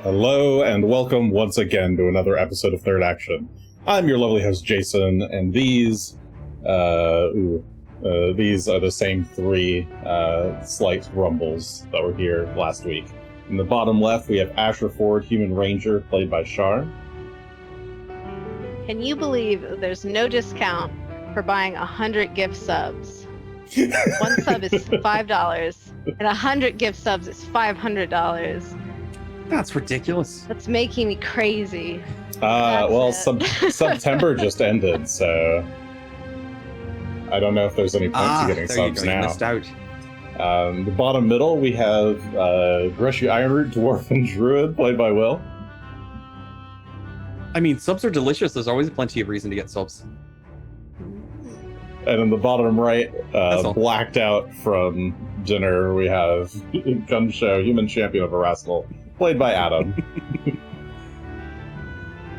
Hello and welcome once again to another episode of Third Action. I'm your lovely host Jason, and these are the same three slight rumbles that were here last week. In the bottom left, we have Asher Ford, Human Ranger, played by Char. Can you believe there's no discount for buying 100 gift subs? One sub is $5, and 100 gift subs is $500. That's ridiculous. That's making me crazy. September just ended, so I don't know if there's any points to getting subs now. You missed out. The bottom middle, we have Greshy, Ironroot, Dwarf, and Druid, played by Will. I mean, subs are delicious. There's always plenty of reason to get subs. And in the bottom right, blacked out from dinner, we have Gunn, Human Champion of Arascal, played by Adam.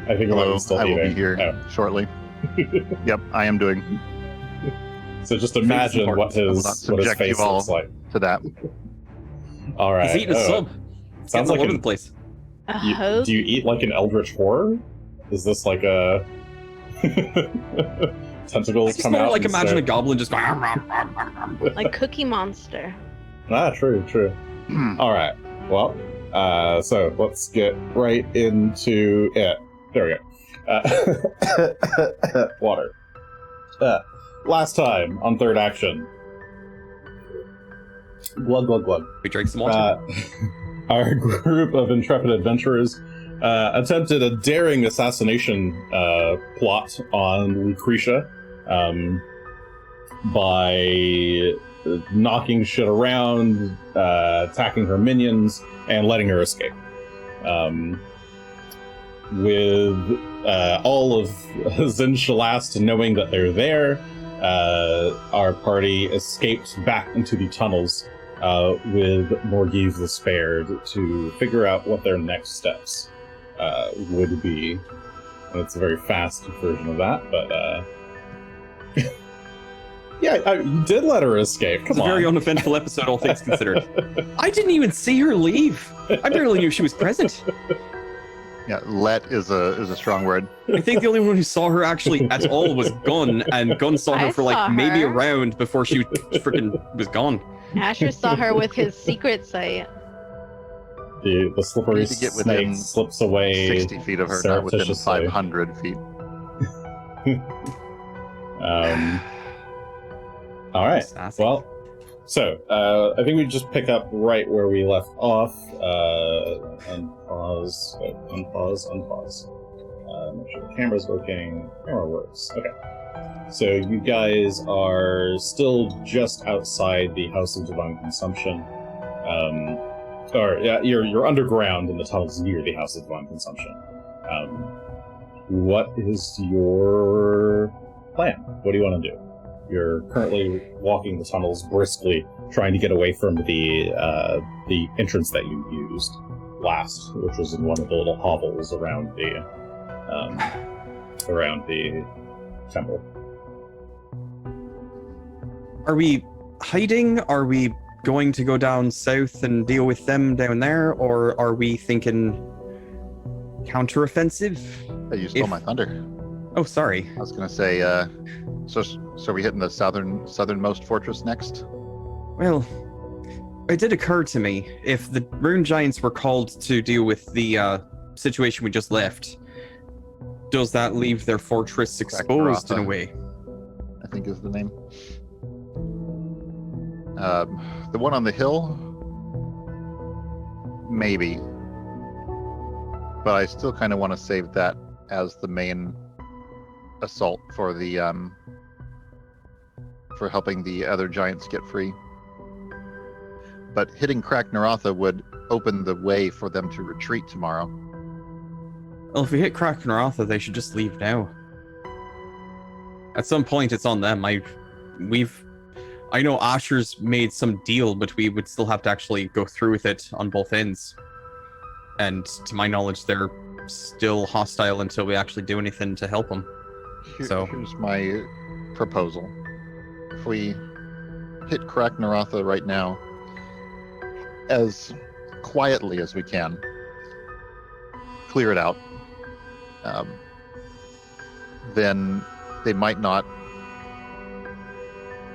I think I'm still eating. I will be here shortly. Yep, I am doing. So just imagine what his face looks like. To that. All right. He's eating a sub. Sounds like all over the place. Do you eat like an eldritch horror? Is this like a tentacles come out? Like imagine a goblin just like Cookie Monster. Ah, true. All right. Well, so let's get right into it. There we go. Water. Last time on Third Action. Glug, glug, glug. We drank some water. Our group of intrepid adventurers attempted a daring assassination plot on Lucretia by knocking shit around, attacking her minions, and letting her escape. With all of Zinshalast knowing that they're there, our party escaped back into the tunnels with Morgiv the Spared to figure out what their next steps would be. And it's a very fast version of that, but yeah, you did let her escape. Come on. It's a very uneventful episode, all things considered. I didn't even see her leave. I barely knew she was present. Yeah, let is a strong word. I think the only one who saw her actually at all was Gunn, and Gunn saw her for maybe a round before she freaking was gone. Asher saw her with his secret sight. The slippery snake slips away 60 feet of her, not within 500 feet. All right. Well, so I think we just pick up right where we left off. Unpause. Make sure the camera's working. Camera works. Okay. So you guys are still just outside the House of Divine Consumption. You're underground in the tunnels near the House of Divine Consumption. What is your plan? What do you want to do? You're currently walking the tunnels briskly, trying to get away from the entrance that you used last, which was in one of the little hovels around the temple. Are we hiding? Are we going to go down south and deal with them down there, or are we thinking counteroffensive? You stole my thunder. Oh, sorry. I was gonna say, so are we hitting the southernmost fortress next? Well, it did occur to me, if the Rune Giants were called to deal with the situation we just left, does that leave their fortress exposed in a way? I think is the name. The one on the hill? Maybe. But I still kind of want to save that as the main assault for the for helping the other giants get free. But hitting Crack Naratha would open the way for them to retreat tomorrow. Well, if we hit Crack Naratha, they should just leave now. At some point, it's on them. I know Asher's made some deal, but we would still have to actually go through with it on both ends. And to my knowledge, they're still hostile until we actually do anything to help them. Here's my proposal. If we hit Crack Naratha right now, as quietly as we can, clear it out, then they might not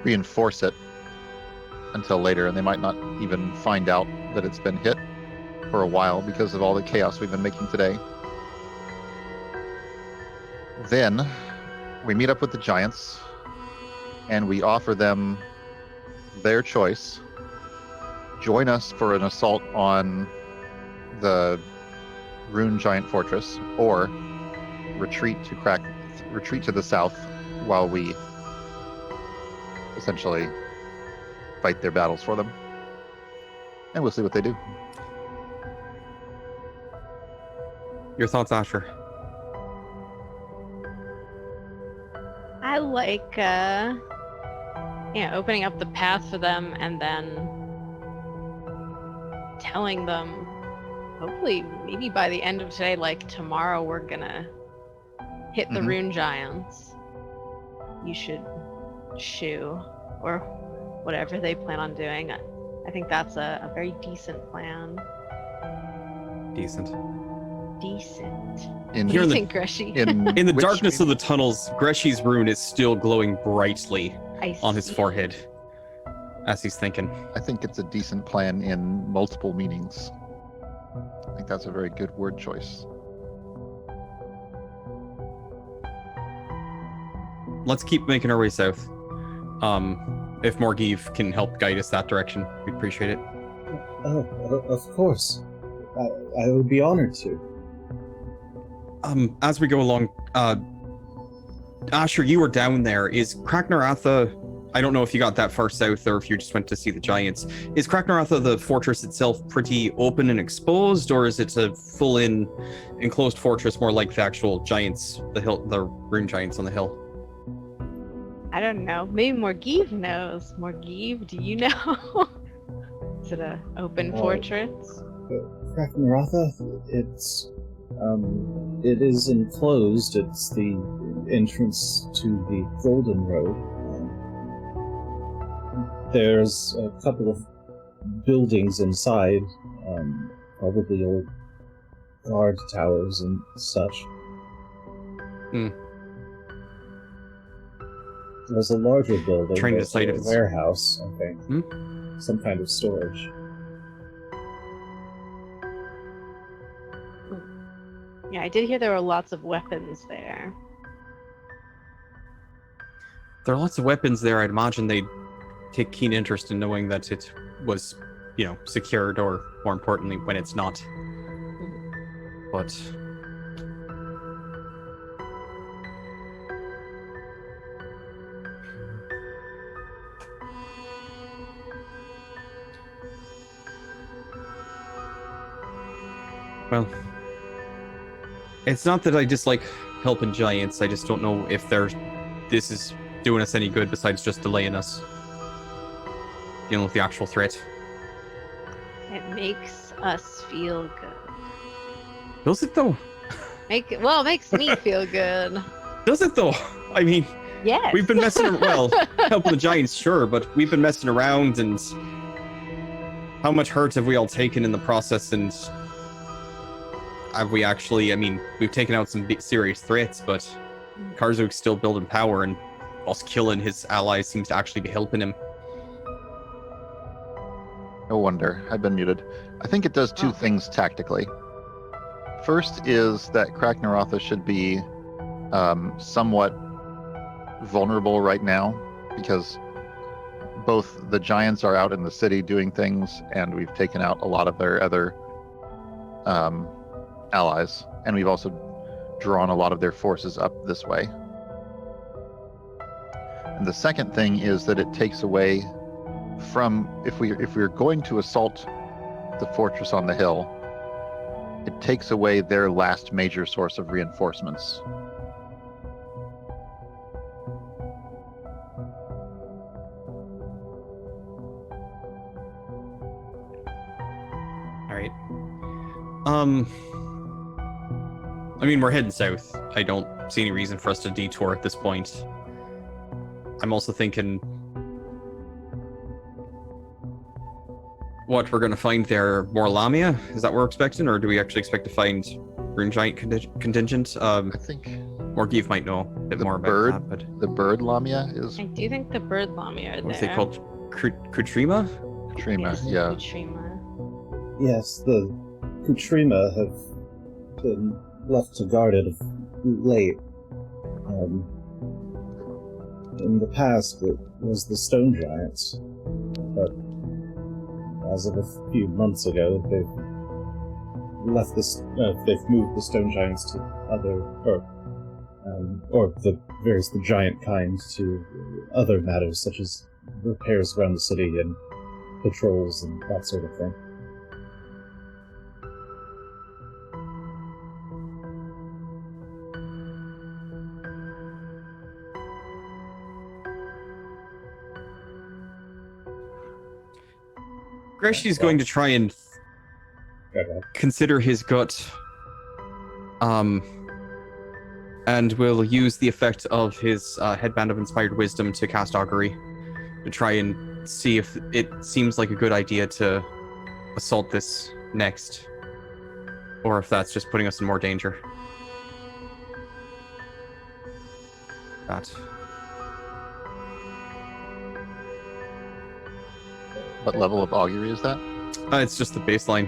reinforce it until later, and they might not even find out that it's been hit for a while because of all the chaos we've been making today. Then we meet up with the giants and we offer them their choice. Join us for an assault on the Rune Giant Fortress, or retreat to the south while we essentially fight their battles for them. And we'll see what they do. Your thoughts, Asher? I like, opening up the path for them and then telling them, hopefully, maybe by the end of today, like tomorrow, we're gonna hit the Rune Giants. You should Shough, or whatever they plan on doing. I think that's a very decent plan. Decent. Decent, Greshy. In the darkness of the tunnels, Greshy's rune is still glowing brightly on his forehead as he's thinking. I think it's a decent plan in multiple meanings. I think that's a very good word choice. Let's keep making our way south. If Morgiv can help guide us that direction, we'd appreciate it. Oh, of course. I would be honored to. As we go along, Asher, you were down there. Is Kragnaratha, I don't know if you got that far south or if you just went to see the giants. Is Kragnaratha, the fortress itself, pretty open and exposed, or is it a full-in enclosed fortress, more like the actual giants, the rune giants on the hill? I don't know. Maybe Morgiv knows. Morgiv, do you know? Is it an open fortress? Kragnaratha, it is enclosed. It's the entrance to the Golden Road. There's a couple of buildings inside, probably old guard towers and such. There's a larger building. Trying to decide if it's a warehouse, I think. Some kind of storage. Yeah, I did hear there were lots of weapons there. There are lots of weapons there. I'd imagine they'd take keen interest in knowing that it was, secured, or more importantly, when it's not. But well, it's not that I dislike helping giants. I just don't know if this is doing us any good besides just delaying us dealing with the actual threat. It makes us feel good. Does it though? It makes me feel good. Does it though? I mean, yes. We've been messing around. Helping the giants, sure, but we've been messing around, and how much hurt have we all taken in the process? And have we actually? I mean, we've taken out some serious threats, but Karzuk's still building power, and whilst killing his allies seems to actually be helping him. No wonder. I've been muted. I think it does two things tactically. First is that Kragnaratha should be somewhat vulnerable right now, because both the giants are out in the city doing things, and we've taken out a lot of their other allies, and we've also drawn a lot of their forces up this way. And the second thing is that it takes away from, if we're going to assault the fortress on the hill, it takes away their last major source of reinforcements. All right. I mean, we're heading south. I don't see any reason for us to detour at this point. I'm also thinking what we're going to find there, more Lamia? Is that what we're expecting, or do we actually expect to find Rune Giant contingent. I think Morgiv might know a bit The more about bird- that, but the bird lamia is I do think the bird lamia are what was there. they called? Kutrima? Trima. Yes, the Yeah. Kutrima. Yes, the Kutrima have been left to guard it late. In the past, it was the stone giants, but as of a few months ago, they've left this. They've moved the stone giants to other, or the giant kind to other matters such as repairs around the city and patrols and that sort of thing. Greshy's going to try and consider his gut, and will use the effect of his headband of inspired wisdom to cast augury, to try and see if it seems like a good idea to assault this next, or if that's just putting us in more danger. That. What level of augury is that? It's just the baseline.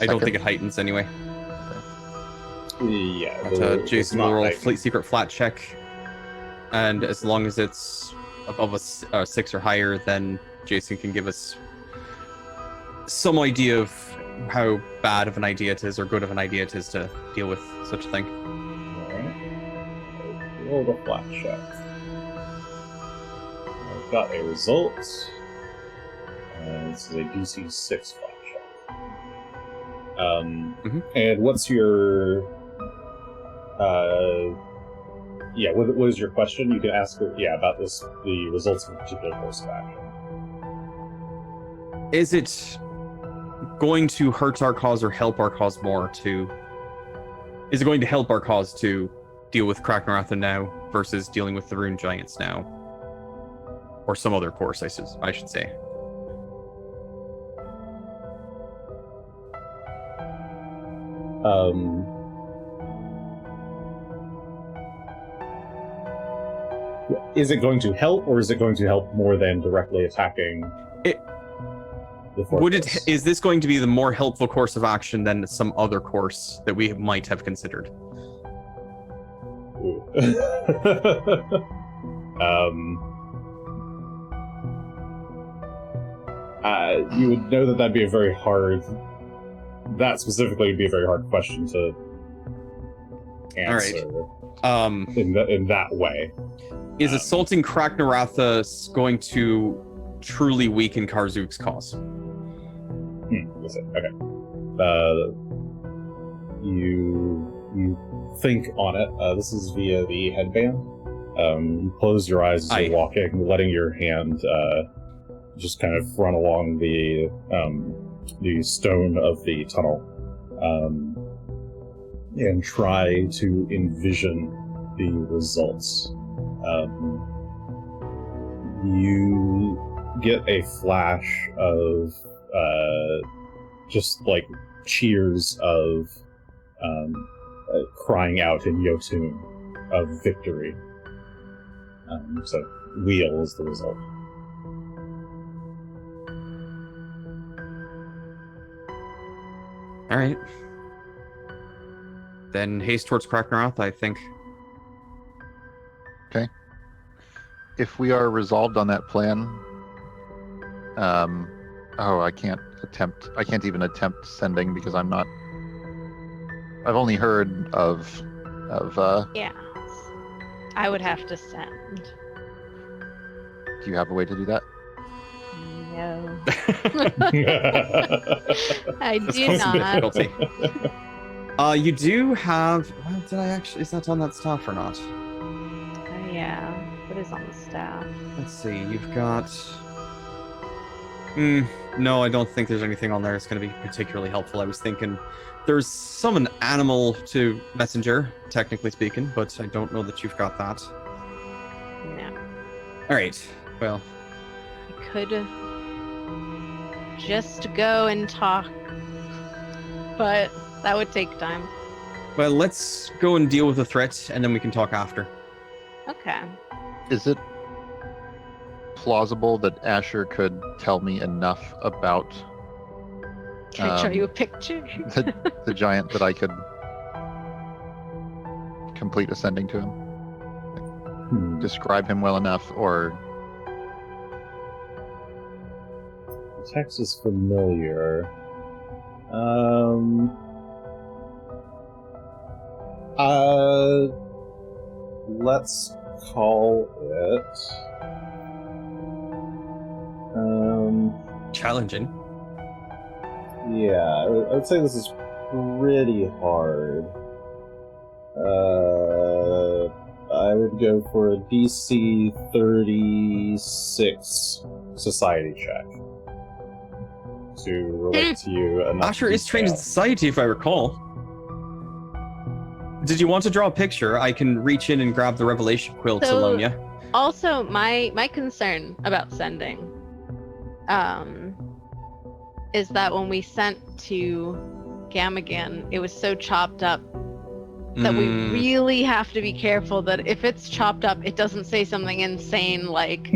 I don't think it heightens anyway. Yeah, But, Jason will roll a secret flat check, and as long as it's above a 6 or higher, then Jason can give us some idea of how bad of an idea it is, or good of an idea it is to deal with such a thing. Alright. Roll the flat check. I've got a result. This is a DC 6 flat check. And what's your... what is your question? You can ask her, about the results of a particular course of action. Is it going to hurt our cause or help our cause more to... Is it going to help our cause to deal with Kragnaratha now versus dealing with the Rune Giants now? Or some other course, I should say. Is it going to help, or is it going to help more than directly attacking it? The fortress? Is this going to be the more helpful course of action than some other course that we might have considered? You would know that'd be a very hard... That specifically would be a very hard question to answer. All right. In that way. Is assaulting Kragnaratha going to truly weaken Karzuk's cause? Is it? Okay. You think on it. This is via the headband. You close your eyes as you're walking, letting your hand just kind of run along the stone of the tunnel, and try to envision the results. You get a flash of just like cheers of crying out in Yotun of victory. So wheel is the result. All right. Then haste towards Kragnaratha, I think. Okay. If we are resolved on that plan, I can't even attempt sending because I'm not. I've only heard of. Yeah. I would have to send. Do you have a way to do that? No. I do not. You do have. Well, did I actually? Is that on that staff or not? Yeah. What is on the staff? Let's see. You've got. No, I don't think there's anything on there that's going to be particularly helpful. I was thinking there's summon animal to messenger, technically speaking, but I don't know that you've got that. No. All right. Well, I could just go and talk, but That would take time. Well, let's go and deal with the threat, and then we can talk after. Okay. Is it plausible that Asher could tell me enough about Can I show you a picture? the giant that I could complete ascending to him? Describe him well enough, or The text is familiar. Let's call it. Challenging. Yeah, I would say this is pretty hard. I would go for a DC 36 society check to relate to you. Asher is trained in society, if I recall. Did you want to draw a picture? I can reach in and grab the revelation quill to loan you. Also, my concern about sending is that when we sent to Gamagan, it was so chopped up that we really have to be careful that if it's chopped up, it doesn't say something insane like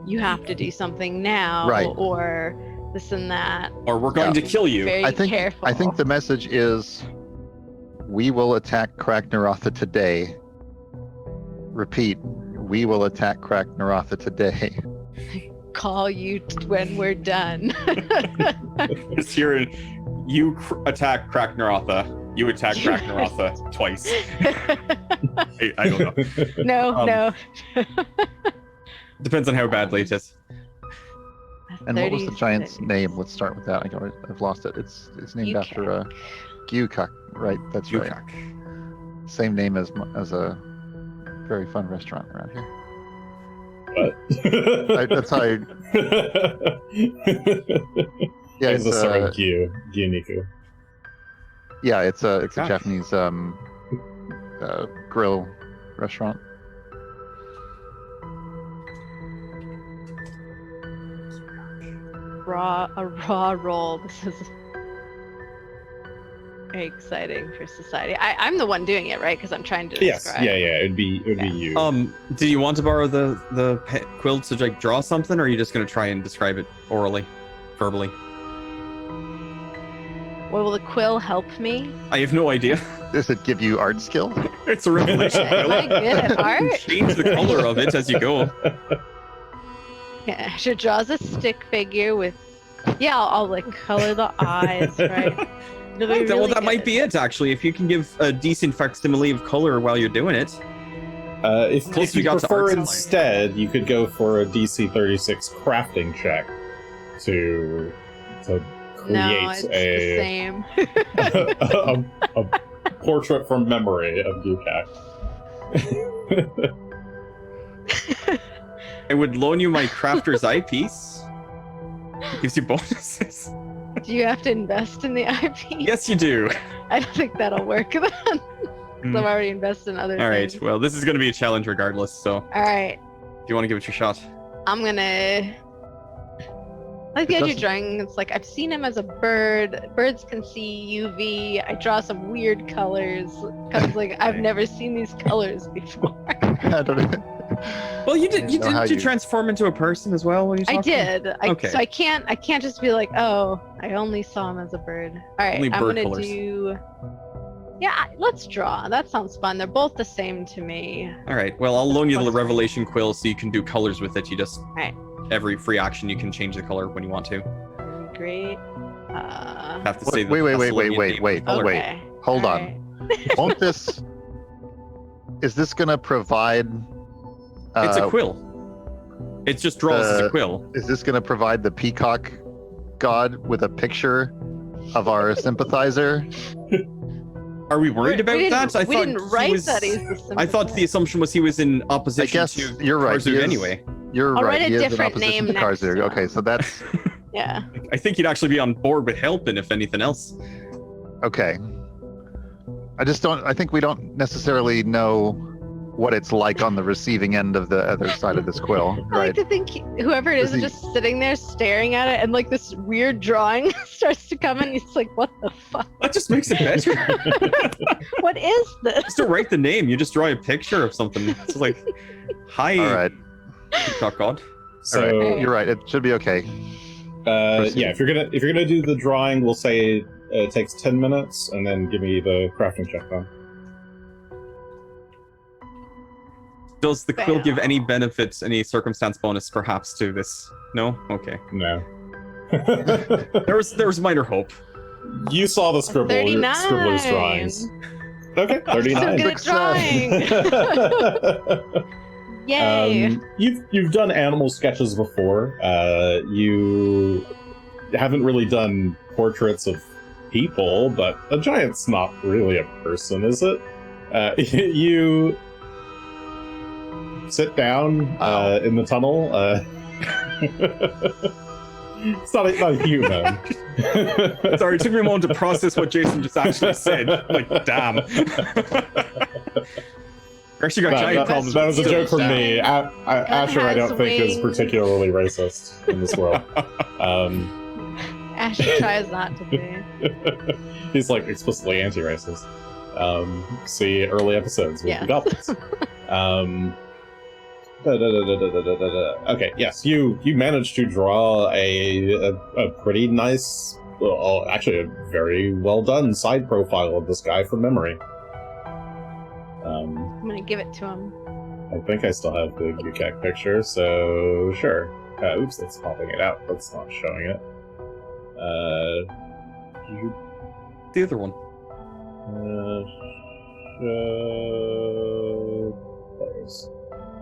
you have to do something now, Right. or this and that. Or we're going to kill you. Very I think careful. I think the message is, we will attack Kragnaratha today. Repeat, we will attack Kragnaratha today. Call you when we're done. It's here. You attack Kragnaratha. You attack Kragnaratha twice. I don't know. No. Depends on how badly it is. And what was the giant's 36. name? Let's start with that. I've lost it. It's named Gyukak. after Gyukak, right? That's right. Gyukak. Same name as a very fun restaurant around here. That's how I. Yeah, It's a sorry, Gyuniku. Yeah, it's a Gosh. Japanese grill restaurant. A raw roll. This is very exciting for society. I'm the one doing it, right? Because I'm trying to Yes, describe. yeah, it'd be you. Do you want to borrow the quill to like draw something, or are you just going to try and describe it orally, verbally? Well, will the quill help me? I have no idea. Does it give you art skill? It's a revelation Am I quill. good at art? Change the color of it as you go. Yeah, she draws a stick figure with. Yeah, I'll like color the eyes, right? It'll be Well, really that might good. be it, actually. If you can give a decent facsimile of color while you're doing it. If Close we you got to prefer art supply. instead, you could go for a DC 36 crafting check to create No, it's the same. a portrait from memory of Gyukak. I would loan you my crafter's eyepiece. It gives you bonuses. Do you have to invest in the IP? Yes, you do. I don't think that'll work then. 'Cause I've already invested in other All right. things. Well, this is going to be a challenge regardless. So, All right. do you want to give it your shot? I'm gonna. I like the It idea of doesn't- drawing. It's like I've seen him as a bird. Birds can see UV. I draw some weird colors because like I've never seen these colors before. I don't know. Well, you did. You know how didn't you you- transform into a person as well when you I talked? did. Okay. So I can't just be like, oh, I only saw him as a bird. All right, Only I'm bird gonna colors. do. Yeah, let's draw. That sounds fun. They're both the same to me. All right. Well, I'll loan you the Plus- revelation quill so you can do colors with it. You just Right. every free action you can change the color when you want to. Great. Have to say the Wait, Thessalonian name of the color. Okay. Hold All on. right. Won't this? Is this gonna provide? It's a quill. It just draws as a quill. Is this gonna provide the peacock god with a picture of our sympathizer? Are we worried about we that? didn't, we didn't write he was, that he's the I thought the assumption was he was in I opposition guess to you're right. Karzuk he is- anyway. You're I'll right. write a he is in different opposition name to next Karzuk. to Okay, him. so that's Yeah. I think he'd actually be on board with helping, if anything else. okay. I just don't. I think we don't necessarily know what it's like on the receiving end of the other side of this quill, I like right? to think whoever it is is just sitting there staring at it, and like this weird drawing starts to come, and he's like, "What the fuck? That just makes it better. What is this?" Just to write the name, you just draw a picture of something. It's like, hi, All right. God. So All right. You're right. It should be okay. Proceed. yeah, if you're gonna do the drawing, we'll say it takes 10 minutes, and then give me the crafting check on. Does the quill give any benefits, any circumstance bonus, perhaps, to this? No? Okay. No. There was minor hope. You saw the scribbler's drawings. Okay, 39. So good at drawing. Yay! You've done animal sketches before. You haven't really done portraits of people, but a giant's not really a person, is it? You sit down in the tunnel. It's not a human. Sorry, it took me a moment to process what Jason just actually said. Like, damn. Actually got giant problems. That was a with joke from down. me. Asher, I don't think is particularly racist in this world. Asher tries not to be. He's like explicitly anti-racist. See early episodes with Yes. the goblins. Okay, yes, you managed to draw a pretty nice, well, actually a very well done side profile of this guy from memory. I'm gonna give it to him. I think I still have the UCAC picture, so sure. Oops, that's popping it out. That's not showing it. The other one.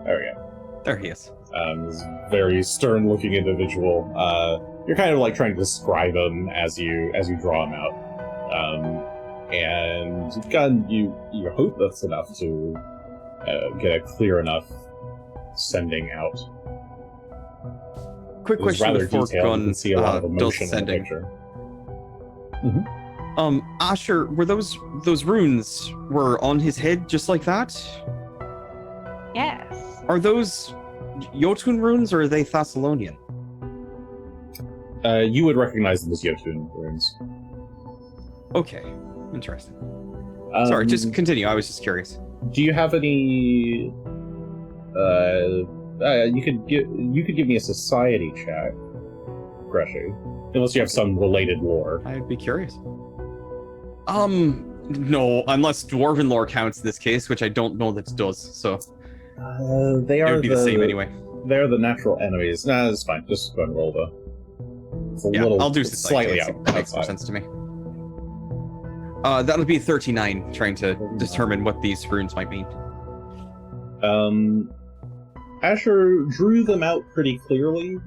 There we go. There he is. This very stern-looking individual. You're kind of like trying to describe him as you draw him out. And Gunn, you hope that's enough to get a clear enough sending out. Quick It was question rather before detailed. You Gunn can see a lot of does emotion in the sending. picture. Asher, were those runes were on his head just like that? Yes. Are those Jotun runes or are they Thessalonian? You would recognize them as Jotun runes. Okay, interesting. Sorry, just continue. I was just curious. Do you have any? You could give me a society check, Greshy, unless you have some related lore. I'd be curious. No, unless dwarven lore counts in this case, which I don't know that it does. So They it are would be the same anyway. They're the natural enemies. Nah, it's fine. Just go and roll though. It's a Yeah, little, I'll do it's society. slightly out. That makes more sense to me. That'll be 39, trying to determine what these runes might mean. Asher drew them out pretty clearly.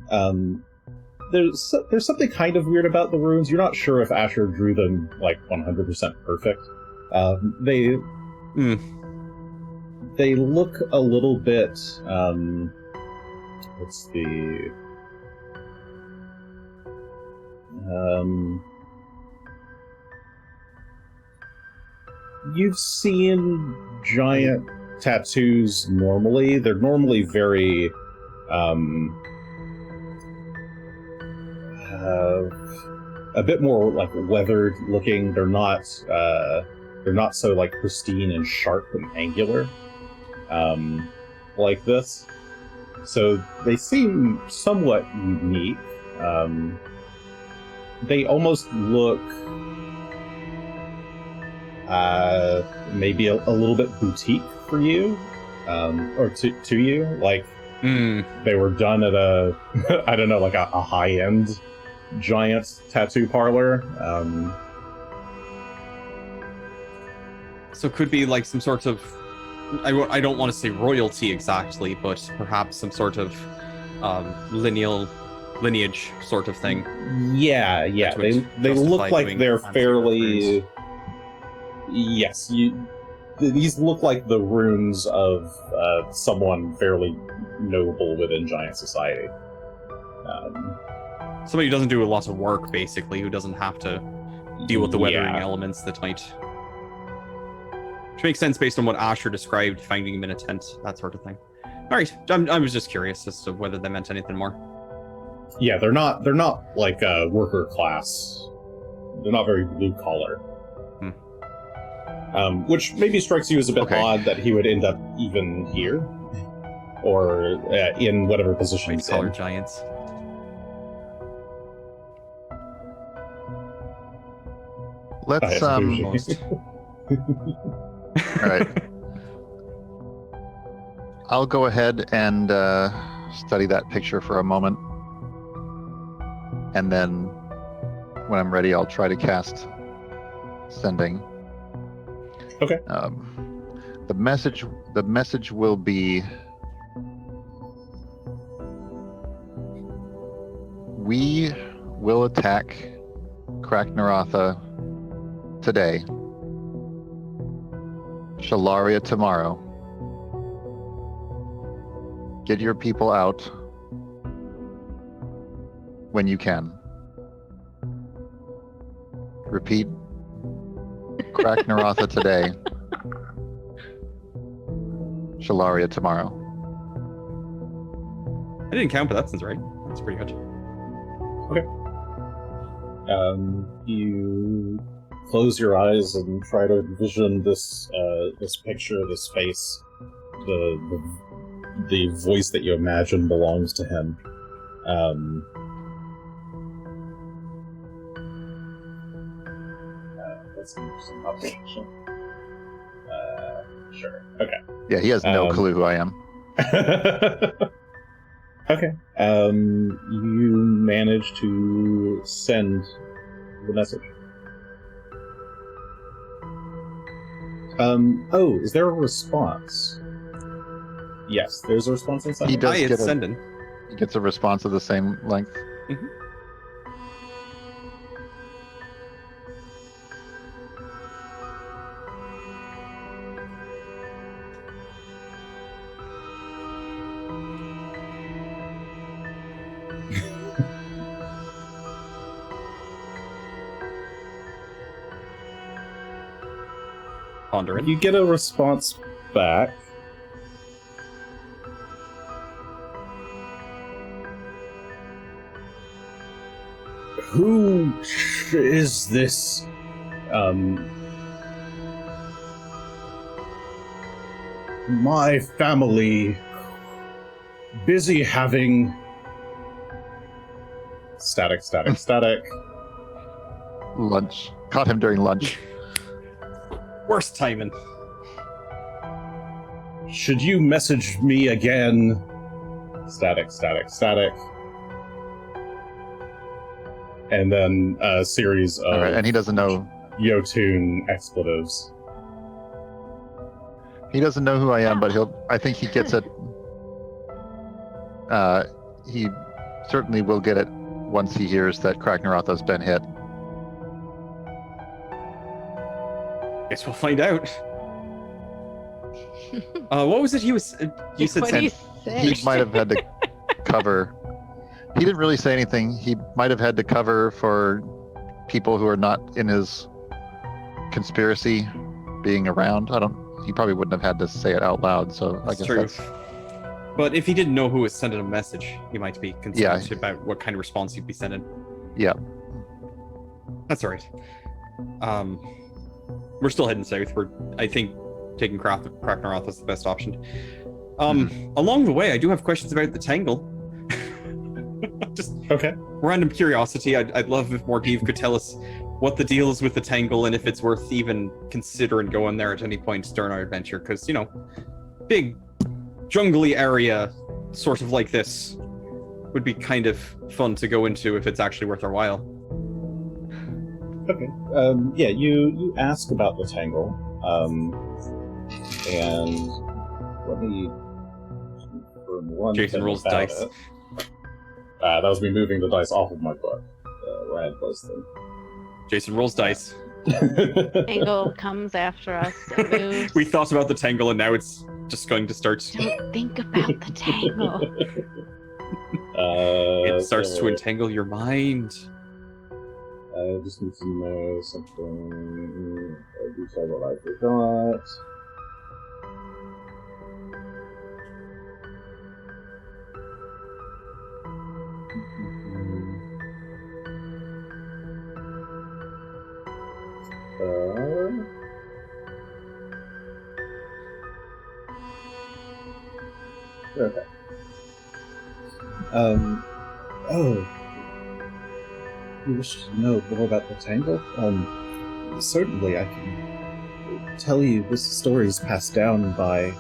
There's something kind of weird about the runes. You're not sure if Asher drew them like 100% perfect. They look a little bit. What's the? You've seen giant tattoos normally. They're normally very a bit more like weathered looking. They're not so like pristine and sharp and angular like this. So they seem somewhat unique. They almost look maybe a little bit boutique for you, or to you, like they were done at a I don't know, like a high-end giant tattoo parlor. So it could be like some sort of, I don't want to say royalty exactly, but perhaps some sort of lineage sort of thing. Yeah. Which would They look justify like doing they're fancy fairly. runes. Yes, these look like the runes of someone fairly noble within giant society. Somebody who doesn't do a lot of work, basically, who doesn't have to deal with the weathering Yeah. elements that might Which makes sense based on what Asher described, finding him in a tent, that sort of thing. All right, I was just curious as to whether that meant anything more. Yeah, they're not like a worker class. They're not very blue collar. Which maybe strikes you as a bit odd that he would end up even here, or in whatever position he's White-collar in. giants. Let's Almost. all right. I'll go ahead and study that picture for a moment, and then when I'm ready, I'll try to cast sending. Okay. The message will be: we will attack Kraknaratha today, Shalaria tomorrow. Get your people out when you can. Repeat: Kraknaratha today, Shalaria tomorrow. I didn't count, but that sounds right. That's pretty good. You close your eyes and try to envision this picture, this face, the voice that you imagine belongs to him. Let's do some observation. Sure. Okay. Yeah, he has no clue who I am. Okay. You manage to send the message. Is there a response? Yes, there's a response inside. He does it's get sending. he gets a response of the same length. Mm-hmm. Pondering. You get a response back. Who is this? My family busy having static. Lunch. Caught him during lunch. Worst timing. Should you message me again? Static. And then a series of All right, and he doesn't know. Yotun expletives. He doesn't know who I am, but I think he gets it. He certainly will get it once he hears that Kraknaratha's been hit. Guess we'll find out. What was it he was... you said What do you send... say? He might have had to cover. He didn't really say anything. He might have had to cover for people who are not in his conspiracy being around. He probably wouldn't have had to say it out loud, so I guess true. that's... But if he didn't know who was sending a message, he might be concerned Yeah. about what kind of response he'd be sending. Yeah. That's all right. We're still heading south. I think taking Kraknaratha is the best option. Along the way, I do have questions about the Tangle. Just Okay. random curiosity. I'd love if Morgiv could tell us what the deal is with the Tangle and if it's worth even considering going there at any point during our adventure. Because, big jungly area, sort of like this, would be kind of fun to go into if it's actually worth our while. Okay. Yeah, you ask about the Tangle. And let me confirm one Jason thing rolls about dice. it. That was me moving the dice off of my book. Where I had placed them. Jason rolls dice. Tangle comes after us and moves. We thought about the Tangle and now it's just going to start... Don't think about the Tangle. It starts to entangle your mind. I just need to know something. A detail that I forgot. Okay. Oh. You wish to know more about the Tangle? Certainly I can tell you the stories passed down by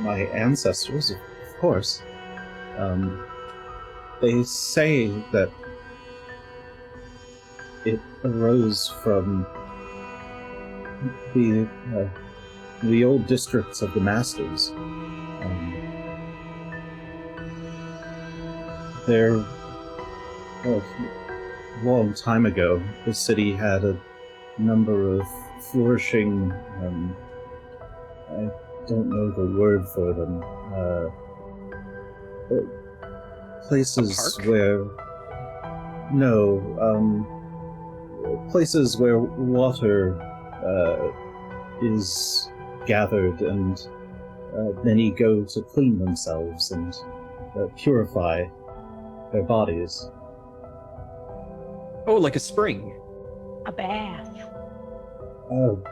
my ancestors, of course. They say that it arose from the old districts of the Masters. There, a long time ago, the city had a number of flourishing, I don't know the word for them, places where... No, places where water is gathered and many go to clean themselves and purify their bodies. Oh, like a spring. A bath. Oh,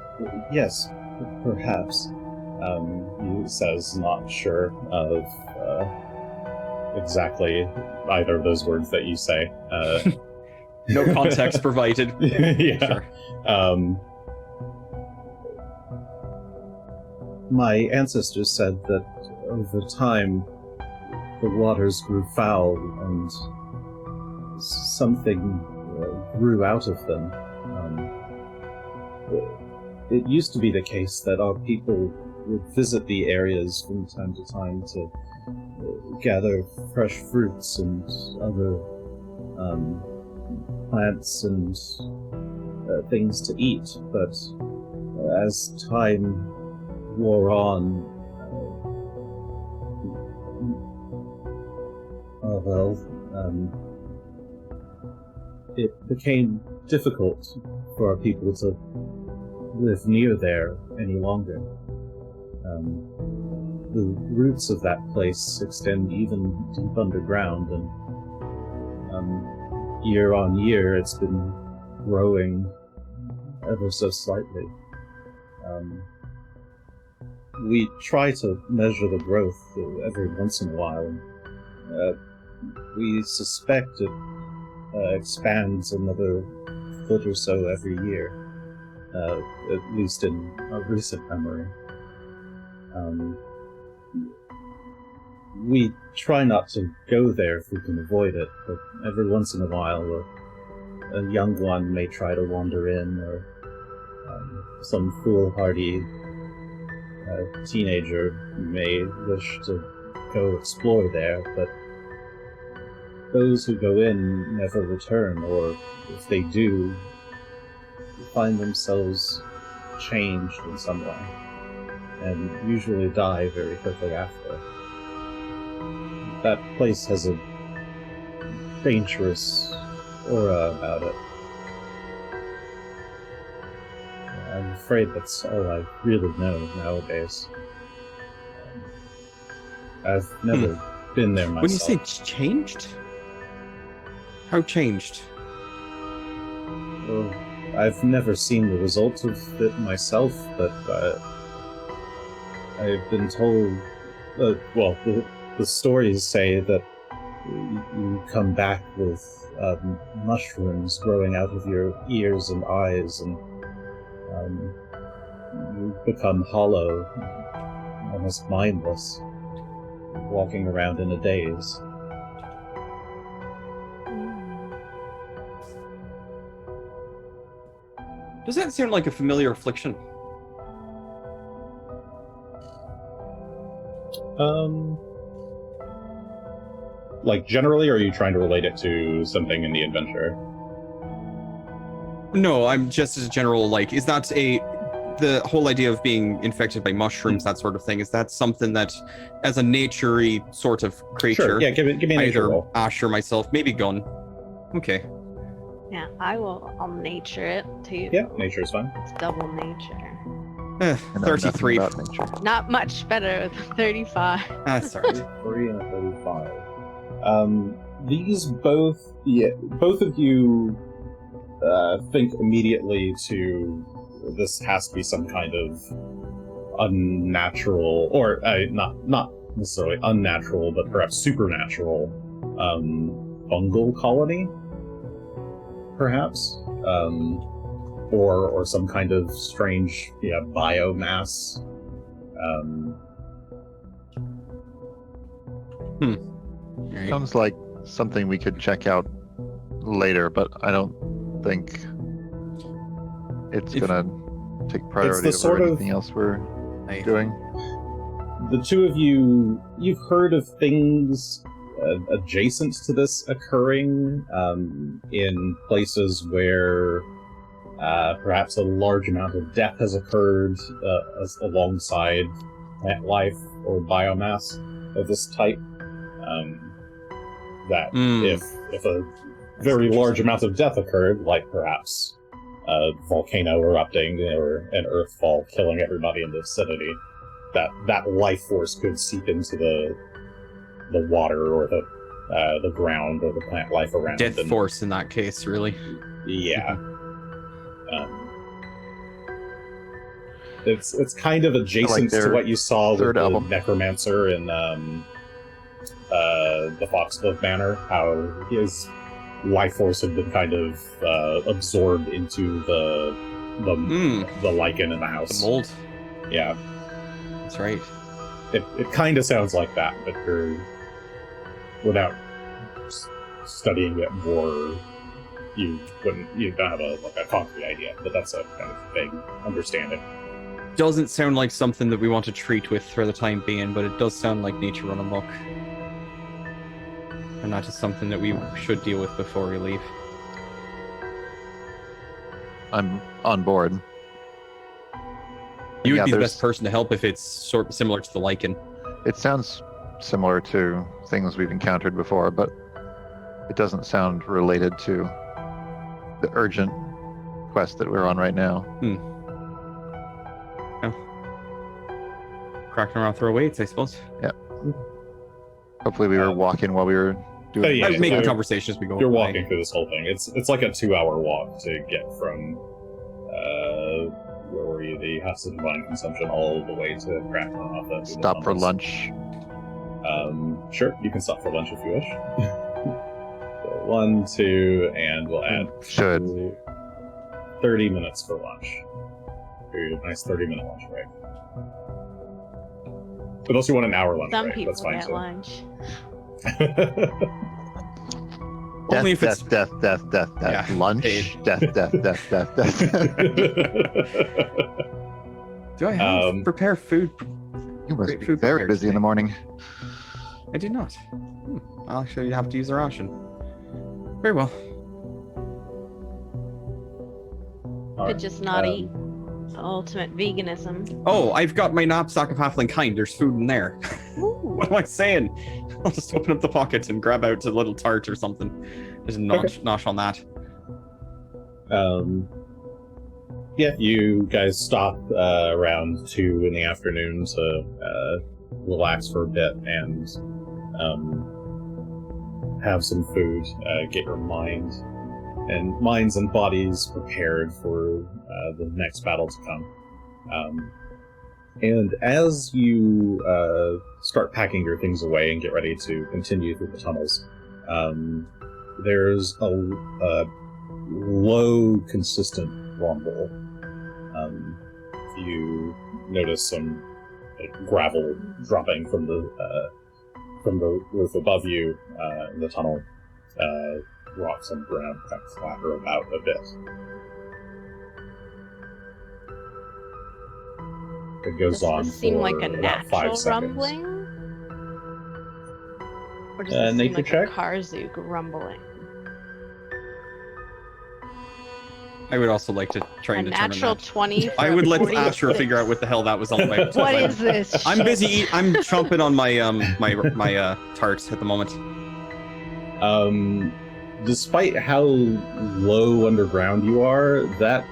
yes, perhaps. He says not sure of exactly either of those words that you say. No context provided. Yeah. Sure. My ancestors said that over time the waters grew foul and something grew out of them. It used to be the case that our people would visit the areas from time to time to gather fresh fruits and other plants and things to eat, but as time wore on, it became difficult for our people to live near there any longer. The roots of that place extend even deep underground, and year on year it's been growing ever so slightly. We try to measure the growth every once in a while. We suspect it expands another foot or so every year, at least in a recent memory. We try not to go there if we can avoid it, but every once in a while a young one may try to wander in, or some foolhardy teenager may wish to go explore there, but those who go in never return, or if they do, find themselves changed in some way, and usually die very quickly after. That place has a dangerous aura about it. I'm afraid that's all I really know nowadays. I've never been there myself. When you say it's changed? How changed? Well, I've never seen the results of it myself, but I've been told... the stories say that you come back with mushrooms growing out of your ears and eyes, and you become hollow, almost mindless, walking around in a daze. Does that sound like a familiar affliction? Like generally, or are you trying to relate it to something in the adventure? No, I'm just as a general, like, is that the whole idea of being infected by mushrooms, that sort of thing, is that something that, as a nature-y sort of creature, Sure, yeah, give me a nature either roll. Ash or myself, maybe Gunn. Okay. Yeah, I'll nature it too. Yeah, nature is fine. It's double nature. I know nothing 33. about nature. Not much better than 35. Sorry. 3 and a 35. These both of you think immediately to this has to be some kind of unnatural, or not necessarily unnatural, but perhaps supernatural fungal colony, perhaps, or some kind of strange biomass. Right. Sounds like something we could check out later, but I don't think it's gonna take priority sort over of- anything else we're doing. The two of you've heard of things adjacent to this occurring in places where perhaps a large amount of death has occurred alongside plant life or biomass of this type. That if a very large amount of death occurred, like perhaps a volcano erupting or an earthfall killing everybody in the vicinity, that life force could seep into the water or the ground or the plant life around. Death force in that case, really. Yeah. It's kind of adjacent to what you saw with third the album. Necromancer in the Foxglove Manor, how his life force had been kind of absorbed into the lichen in the house. The mold. Yeah, That's right. it kind of sounds like that, but without studying it more, you don't have a concrete idea. But that's a kind of vague understanding. Doesn't sound like something that we want to treat with for the time being, but it does sound like nature run amok. And that is something that we should deal with before we leave. I'm on board. You would Yeah, be the there's- best person to help if it's sort of similar to the lichen. It sounds similar to things we've encountered before, but it doesn't sound related to the urgent quest that we're on right now. Cracking around throw weights, I suppose. Hopefully we were walking while we were doing Oh, yeah, I'm making so conversation as we go. You're by. walking through this whole thing. It's like a 2-hour walk to get from where were you? The House of Divine Consumption all the way to Kraken. Stop for lunch. Sure, you can stop for lunch if you wish. So 1, 2, and we'll add Should. 30 minutes for lunch. A nice 30-minute lunch break. Unless you want an hour lunch Some break, people that's fine get too. lunch. Only if it's death. Yeah, Lunch. paid. Death. Do I have prepare food? You must Great be food very prepared busy in the today. morning. I do not. I'll actually have to use a ration. Very well. Could just not eat. The ultimate veganism. Oh, I've got my knapsack of halfling kind. There's food in there. What am I saying? I'll just open up the pocket and grab out a little tart or something. Just nosh on that. Yeah, you guys stop around 2 in the afternoon to relax for a bit and have some food, get your minds and bodies prepared for the next battle to come. And as you start packing your things away and get ready to continue through the tunnels, there's a low, consistent rumble. You notice some gravel dropping from the roof above you in the tunnel. Rocks on the ground kind of clatter about a bit. It goes Does on this seem for like a about 5 natural seconds. rumbling? Or does this seem nature like check? a Karzook rumbling? I would also like to try A and determine natural that. 20 for I would let 46. Asher figure out what the hell that was all about. What is this? I'm shit? busy. I'm chomping on my tarts at the moment. Despite how low underground you are, that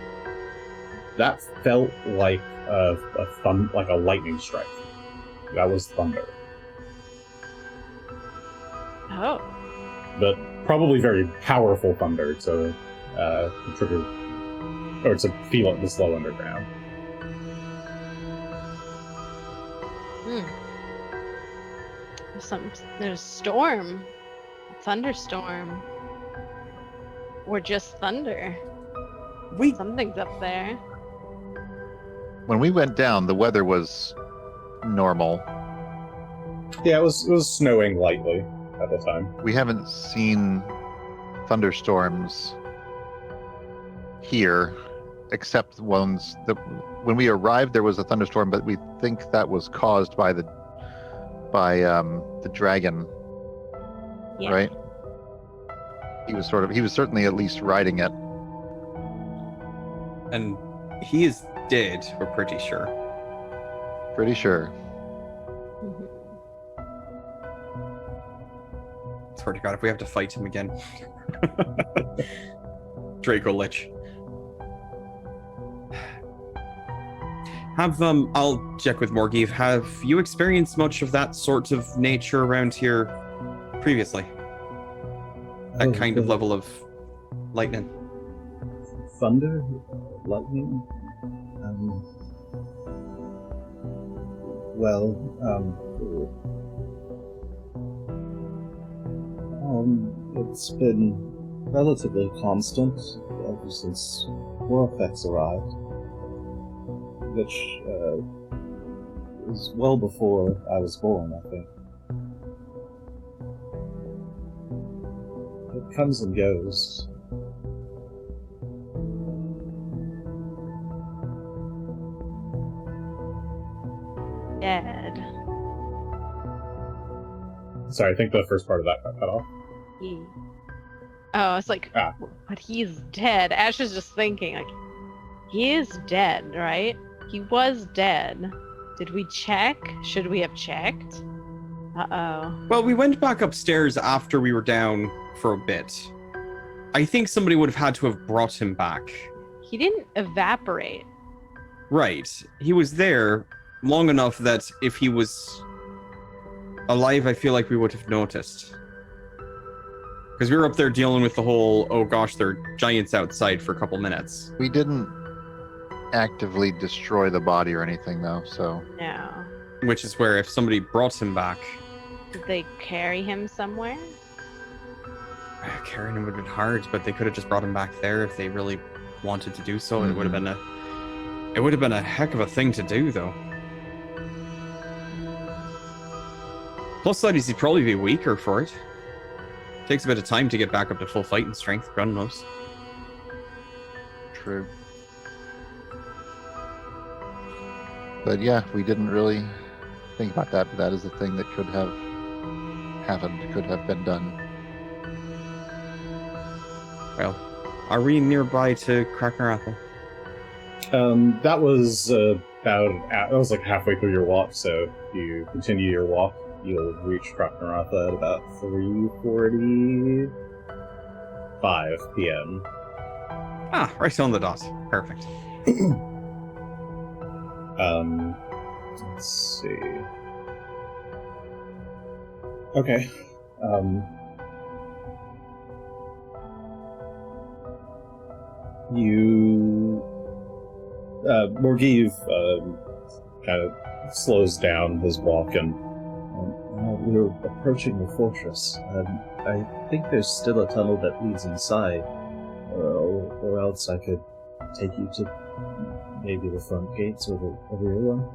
felt like like a lightning strike. That was thunder, Oh. but probably very powerful thunder to trigger or to feel it this low underground. There's storm, thunderstorm, or just thunder. Something's up there. When we went down, the weather was normal. Yeah, it was snowing lightly at the time. We haven't seen thunderstorms here, except ones that when we arrived there was a thunderstorm, but we think that was caused by the dragon, Yeah. right? He was certainly at least riding it. And he is dead, we're pretty sure. Pretty sure. Mhm. Swear to God, if we have to fight him again. Draco Lich. I'll check with Morgive. Have you experienced much of that sort of nature around here previously? That kind of level of lightning? Thunder? Lightning? It's been relatively constant ever since Warfex arrived, which was well before I was born, I think. It comes and goes. Dead. Sorry, I think the first part of that got cut off. Oh, it's like, Ah. but he's dead. Ash is just thinking, like, he is dead, right? He was dead. Did we check? Should we have checked? Uh-oh. Well, we went back upstairs after we were down for a bit. I think somebody would have had to have brought him back. He didn't evaporate. Right. He was there long enough that if he was alive, I feel like we would have noticed. Because we were up there dealing with the whole, oh gosh, there are giants outside for a couple minutes. We didn't actively destroy the body or anything, though, so... No. Which is where if somebody brought him back... Did they carry him somewhere? Carrying him would have been hard, but they could have just brought him back there if they really wanted to do so. Mm-hmm. It would have been a heck of a thing to do, though. Plus side is he'd probably be weaker for it. Takes a bit of time to get back up to full fighting strength, Gunn knows. True. But yeah, we didn't really think about that, but that is a thing that could have happened, could have been done. Well, are we nearby to Krakenaratha? That was that was like halfway through your walk, so if you continue your walk, you'll reach Krakenaratha at about 3:45 p.m. Ah, right on the dot. Perfect. Let's see. Okay. Morgiv kind of slows down his walk and We're approaching the fortress. I think there's still a tunnel that leads inside, or else I could take you to maybe the front gates or the rear one.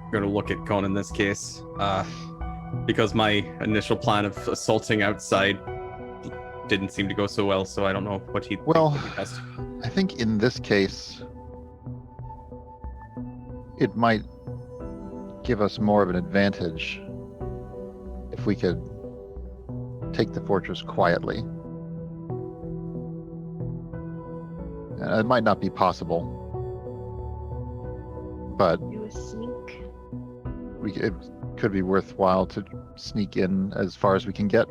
I'm going to look at Gunn in this case, because my initial plan of assaulting outside didn't seem to go so well, so I don't know what he'd Well, think would be best. I think in this case, it might give us more of an advantage if we could take the fortress quietly. And it might not be possible, but Do a sneak. it could be worthwhile to sneak in as far as we can get.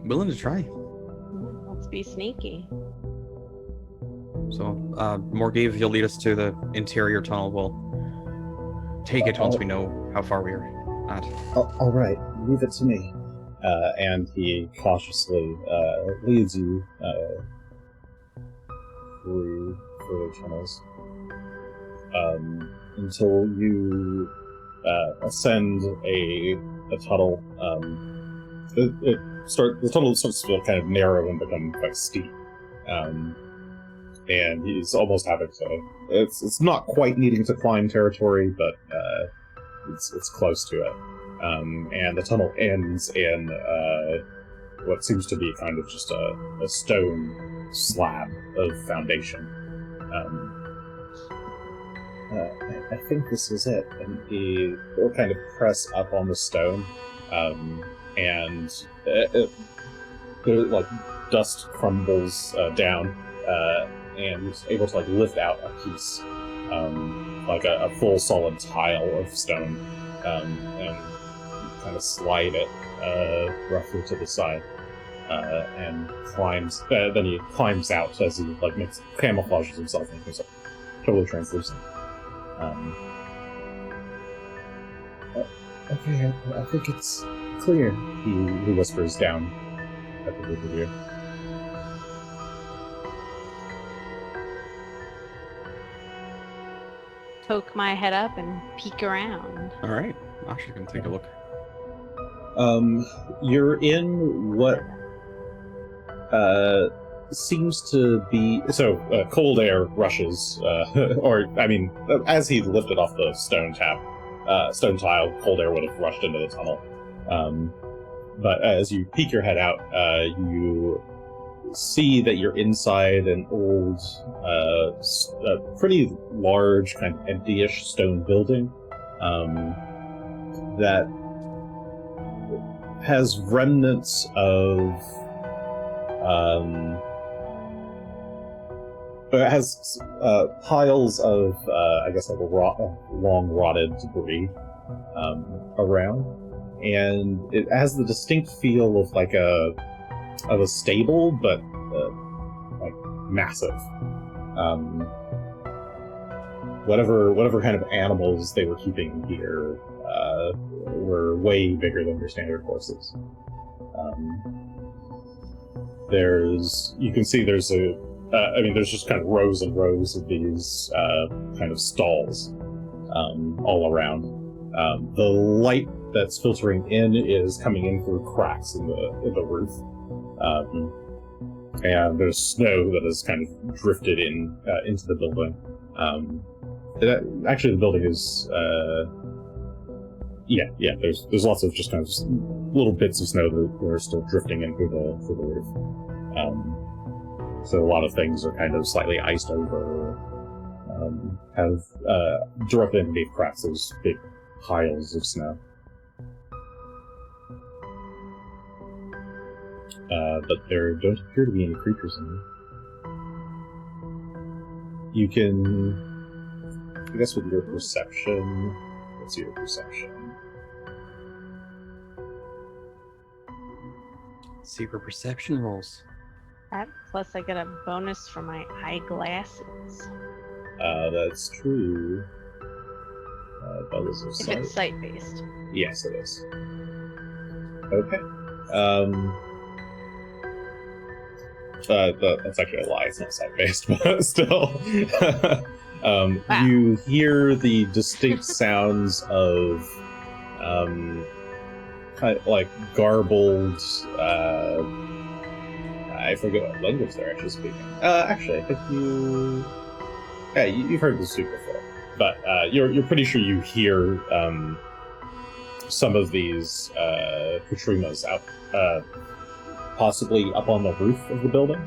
Willing to try. Let's be sneaky. So, Morgiv, you'll lead us to the interior tunnel. We'll take it once we know how far we are at. All right, leave it to me. and he cautiously leads you through further tunnels until you ascend a tunnel. The tunnel starts to feel kind of narrow and become quite steep. And he's almost having to. It's not quite needing to climb territory, but it's close to it. And the tunnel ends in what seems to be kind of just a stone slab of foundation. I think this is it. And he will kind of press up on the stone, and like dust crumbles down. And he's able to like lift out a piece, like a full solid tile of stone, and kind of slide it roughly to the side, and climbs. Then he climbs out as he like camouflages himself and becomes totally translucent. Okay, I think it's clear. He whispers down at the group of you. Poke my head up and peek around. All right, Asher can take a look. You're in what seems to be cold air rushes, or I mean, as he lifted off the stone tile, cold air would have rushed into the tunnel. But as you peek your head out, you see that you're inside an old, pretty large, kind of empty-ish stone building that has remnants of it has piles of I guess like long rotted debris around, and it has the distinct feel of like a stable, but like massive. Whatever kind of animals they were keeping here were way bigger than your standard horses. You can see there's there's just kind of rows and rows of these kind of stalls all around. The light that's filtering in is coming in through cracks in the roof. And there's snow that has kind of drifted into the building. Actually, the building is there's lots of just kind of little bits of snow that are still drifting in through the roof. So a lot of things are kind of slightly iced over, have directly underneath cracks those big piles of snow. But there don't appear to be any creatures in them. You can, I guess with your perception, what's your perception? Secret perception rolls. That plus I get a bonus for my eyeglasses. That's true. Bubbles of If sight. it's sight-based. Yes, it is. Okay. That's actually a lie. It's not sight-based, but still. Wow. You hear the distinct sounds of, kind of like garbled. I forget what language they're actually speaking. Actually, I think you've heard this speak before, but you're pretty sure you hear some of these Katrinas out, possibly up on the roof of the building.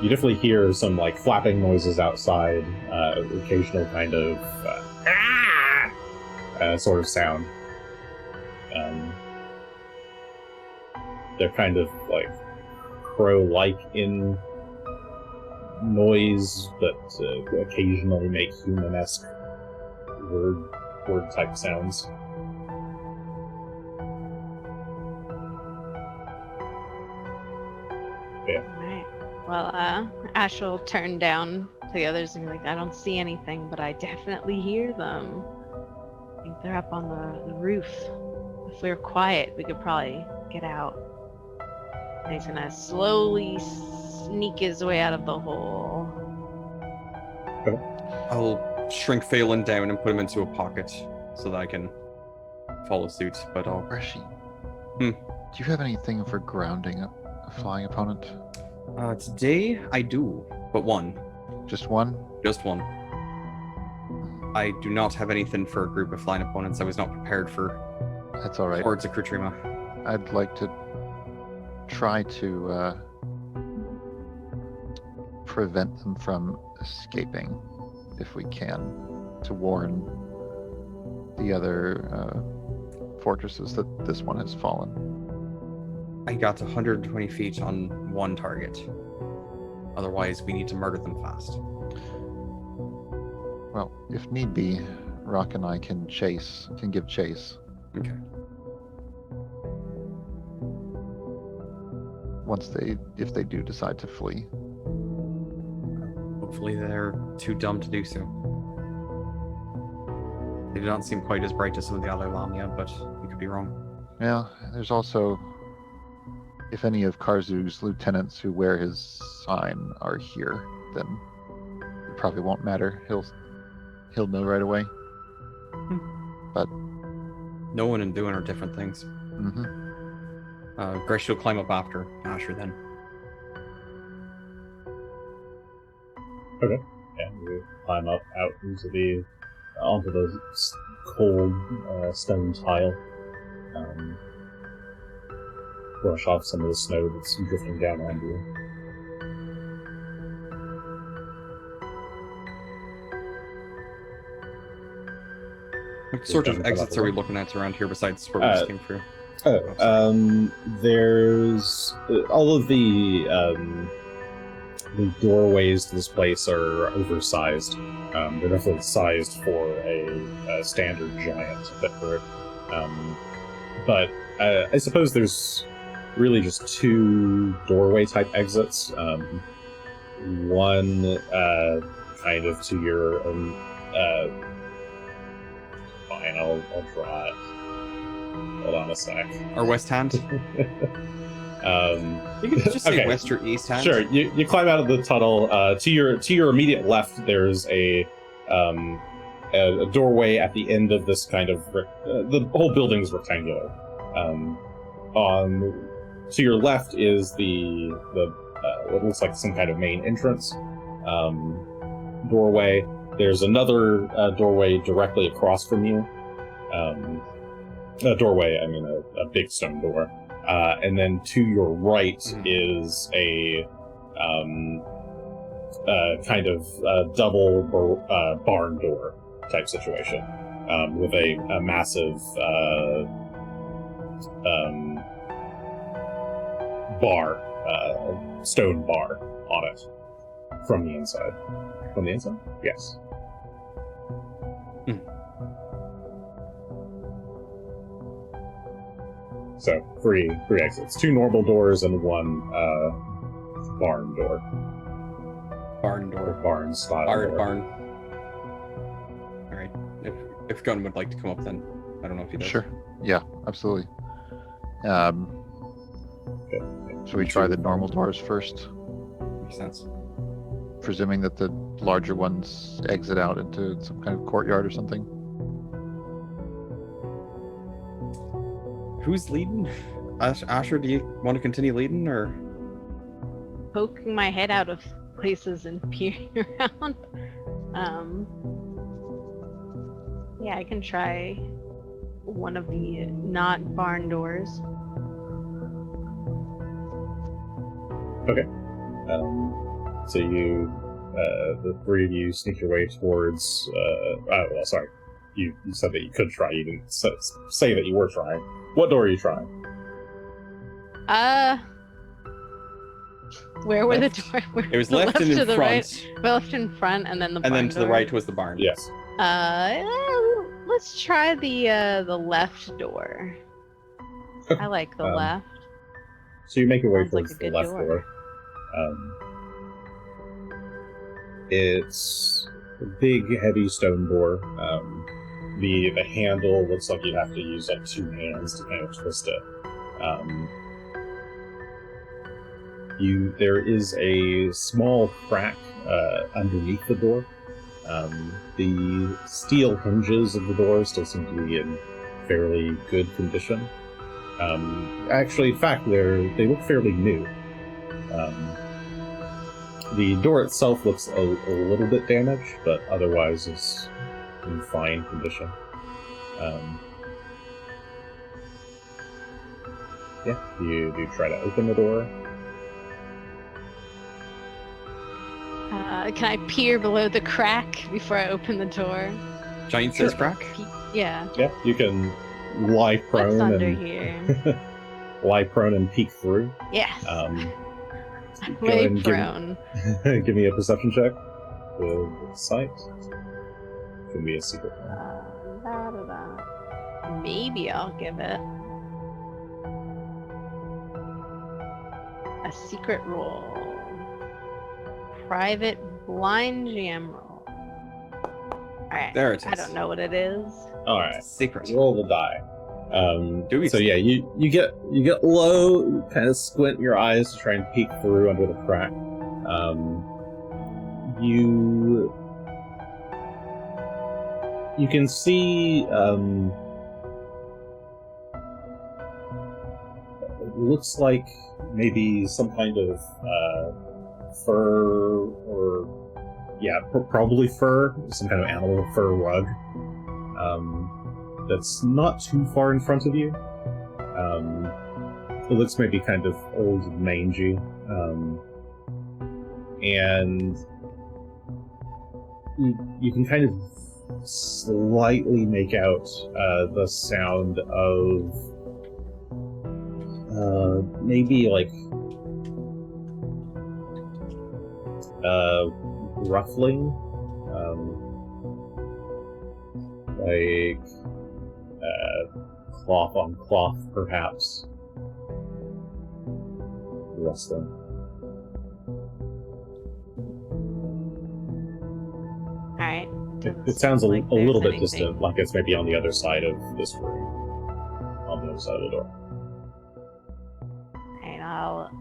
You definitely hear some like flapping noises outside, occasional kind of sort of sound. They're kind of like crow-like in noise, but occasionally make human-esque word type sounds. Yeah. Alright. Well, Ash will turn down to the others and be like, I don't see anything, but I definitely hear them. I think they're up on the roof. If we were quiet, we could probably get out. And he's gonna slowly sneak his way out of the hole. I'll shrink Phelan down and put him into a pocket so that I can follow suit, but I'll... Greshy, Hmm. do you have anything for grounding a flying opponent? Today, I do, but one. Just one? Just one. I do not have anything for a group of flying opponents. I was not prepared for That's all right. hordes of Krutrima. I'd like to try to prevent them from escaping, if we can, to warn the other fortresses that this one has fallen. I got 120 feet on one target. Otherwise, we need to murder them fast. Well, if need be, Rock and I can give chase. Okay. If they do decide to flee. Hopefully they're too dumb to do so. They do not seem quite as bright as some of the other Lamia, but we could be wrong. Yeah, there's also, if any of Karzu's lieutenants who wear his sign are here, then it probably won't matter. He'll know right away. But No one and doing are different things. mhm. Greshy will climb up after Asher then. Yeah, we climb up out onto the cold stone tile. Brush off some of the snow that's drifting down on you. What sort of doesn't come exits up are we alone. looking at around here besides where we just came through? There's all of the doorways to this place are oversized. They're definitely sized for a standard giant, but I suppose there's really just two doorway type exits. One kind of to your fine, I'll draw it. Hold on a sec. Our west hand? You can just say okay. west or east hand. Sure. You climb out of the tunnel. To your immediate left, there's a doorway at the end of this kind of the whole building's rectangular. To your left is the what looks like some kind of main entrance doorway. There's another doorway directly across from you. A doorway, I mean a big stone door. And then to your right is a kind of double barn door type situation with a massive bar, stone bar on it from the inside. From the inside? Yes. So, three exits. Two normal doors and one barn door. Barn Or door. barn style Barred door. barn. Alright. If Gunn would like to come up then. I don't know if he does. Sure. Yeah, absolutely. Okay. Should we try the normal doors first? Makes sense. Presuming that the larger ones exit out into some kind of courtyard or something? Who's leading? Asher, do you want to continue leading or? Poking my head out of places and peering around. Yeah, I can try one of the not barn doors. So you, the three of you sneak your way towards, well, sorry. You said that you could try. You didn't say that you were trying. What door are you trying? Where were the Left. doors? It was left and to in the front. right, left in front, and then the And then barn to the door. right was the barn. Yes. Let's try the left door. I like the left. So you make your way Sounds like towards a the good left door. door. It's a big, heavy stone door. The handle looks like you'd have to use like two hands to kind of twist it. There is a small crack underneath the door. The steel hinges of the door still seem to be in fairly good condition. Actually, in fact, they look fairly new. The door itself looks a little bit damaged, but otherwise is in fine condition. Do you try to open the door? Can I peer below the crack before I open the door? Giant size crack? Yeah. Yeah, you can lie prone What's under and here? lie prone and peek through. Yes. I'm Way ahead and prone. Give me a perception check with sight. Can be a secret one. Maybe I'll give it a secret roll. Private blind jam roll. Alright. There it is. I don't know what it is. All right, Secret. roll the die. Do Yeah, you get low, you kind of squint your eyes to try and peek through under the crack. You can see it looks like maybe some kind of fur or probably fur, some kind of animal fur rug. That's not too far in front of you. It looks maybe kind of old and mangy. And you can kind of slightly make out the sound of maybe like ruffling, like cloth on cloth, perhaps. Rustling. Alright. It sounds a like little there's bit distant, anything. like it's maybe on the other side of this room, on the other side of the door. And I'll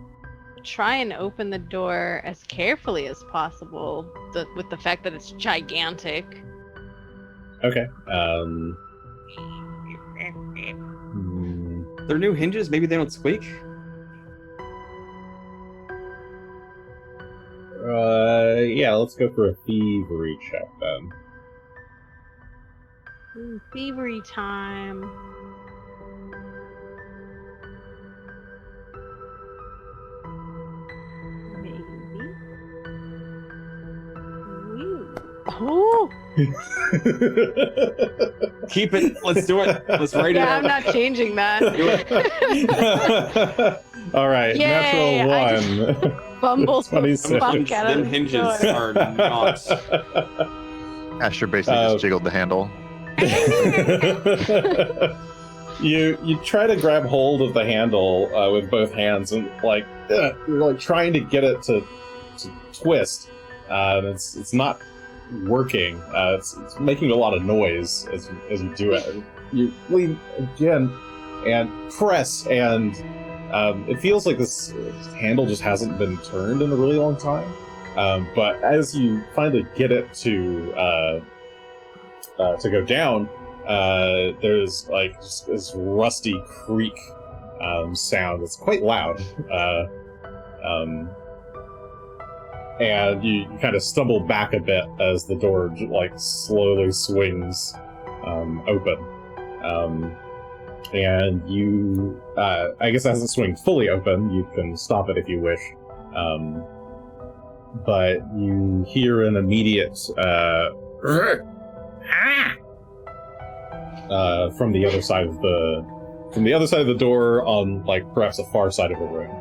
try and open the door as carefully as possible, with the fact that it's gigantic. Okay. They're new hinges, maybe they don't squeak? Yeah, let's go for a thievery check then. Thievery time. Maybe. Ooh. Oh! Keep it. Let's do it. Let's write it Yeah, out. I'm not changing that. All right, Yay, I natural one. Bumble the 26. fuck out of Them the hinges door. are not. Asher basically just jiggled the handle. You try to grab hold of the handle with both hands, and you're like trying to get it to twist. It's not working. It's making a lot of noise as you do it. You lean again and press, and it feels like this handle just hasn't been turned in a really long time. But as you finally get it to go down, there's like just this rusty creak sound. It's quite loud. And you kind of stumble back a bit as the door slowly swings open. And you, I guess as it swings fully open, you can stop it if you wish. But you hear an immediate from the other side of the door on perhaps the far side of the room.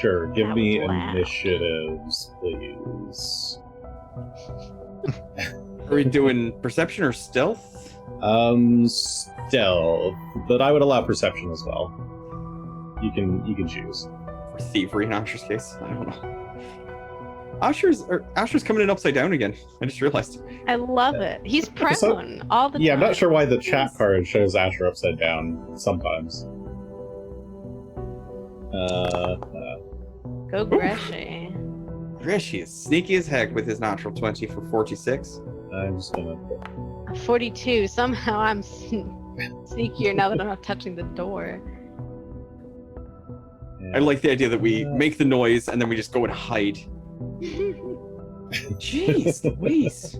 Sure, give That me was loud. initiatives, please. Are we doing perception or stealth? Stealth, but I would allow perception as well. You can choose. Or thievery in Asher's case? I don't know. Asher's coming in upside down again. I just realized. I love it. He's prone all the time. Yeah, I'm not sure why the chat card shows Asher upside down sometimes. Go Greshy. Greshy is sneaky as heck with his natural 20 for 46. I'm just gonna. 42. Somehow I'm sneakier now that I'm not touching the door. I like the idea that we make the noise and then we just go and hide. Jeez Louise.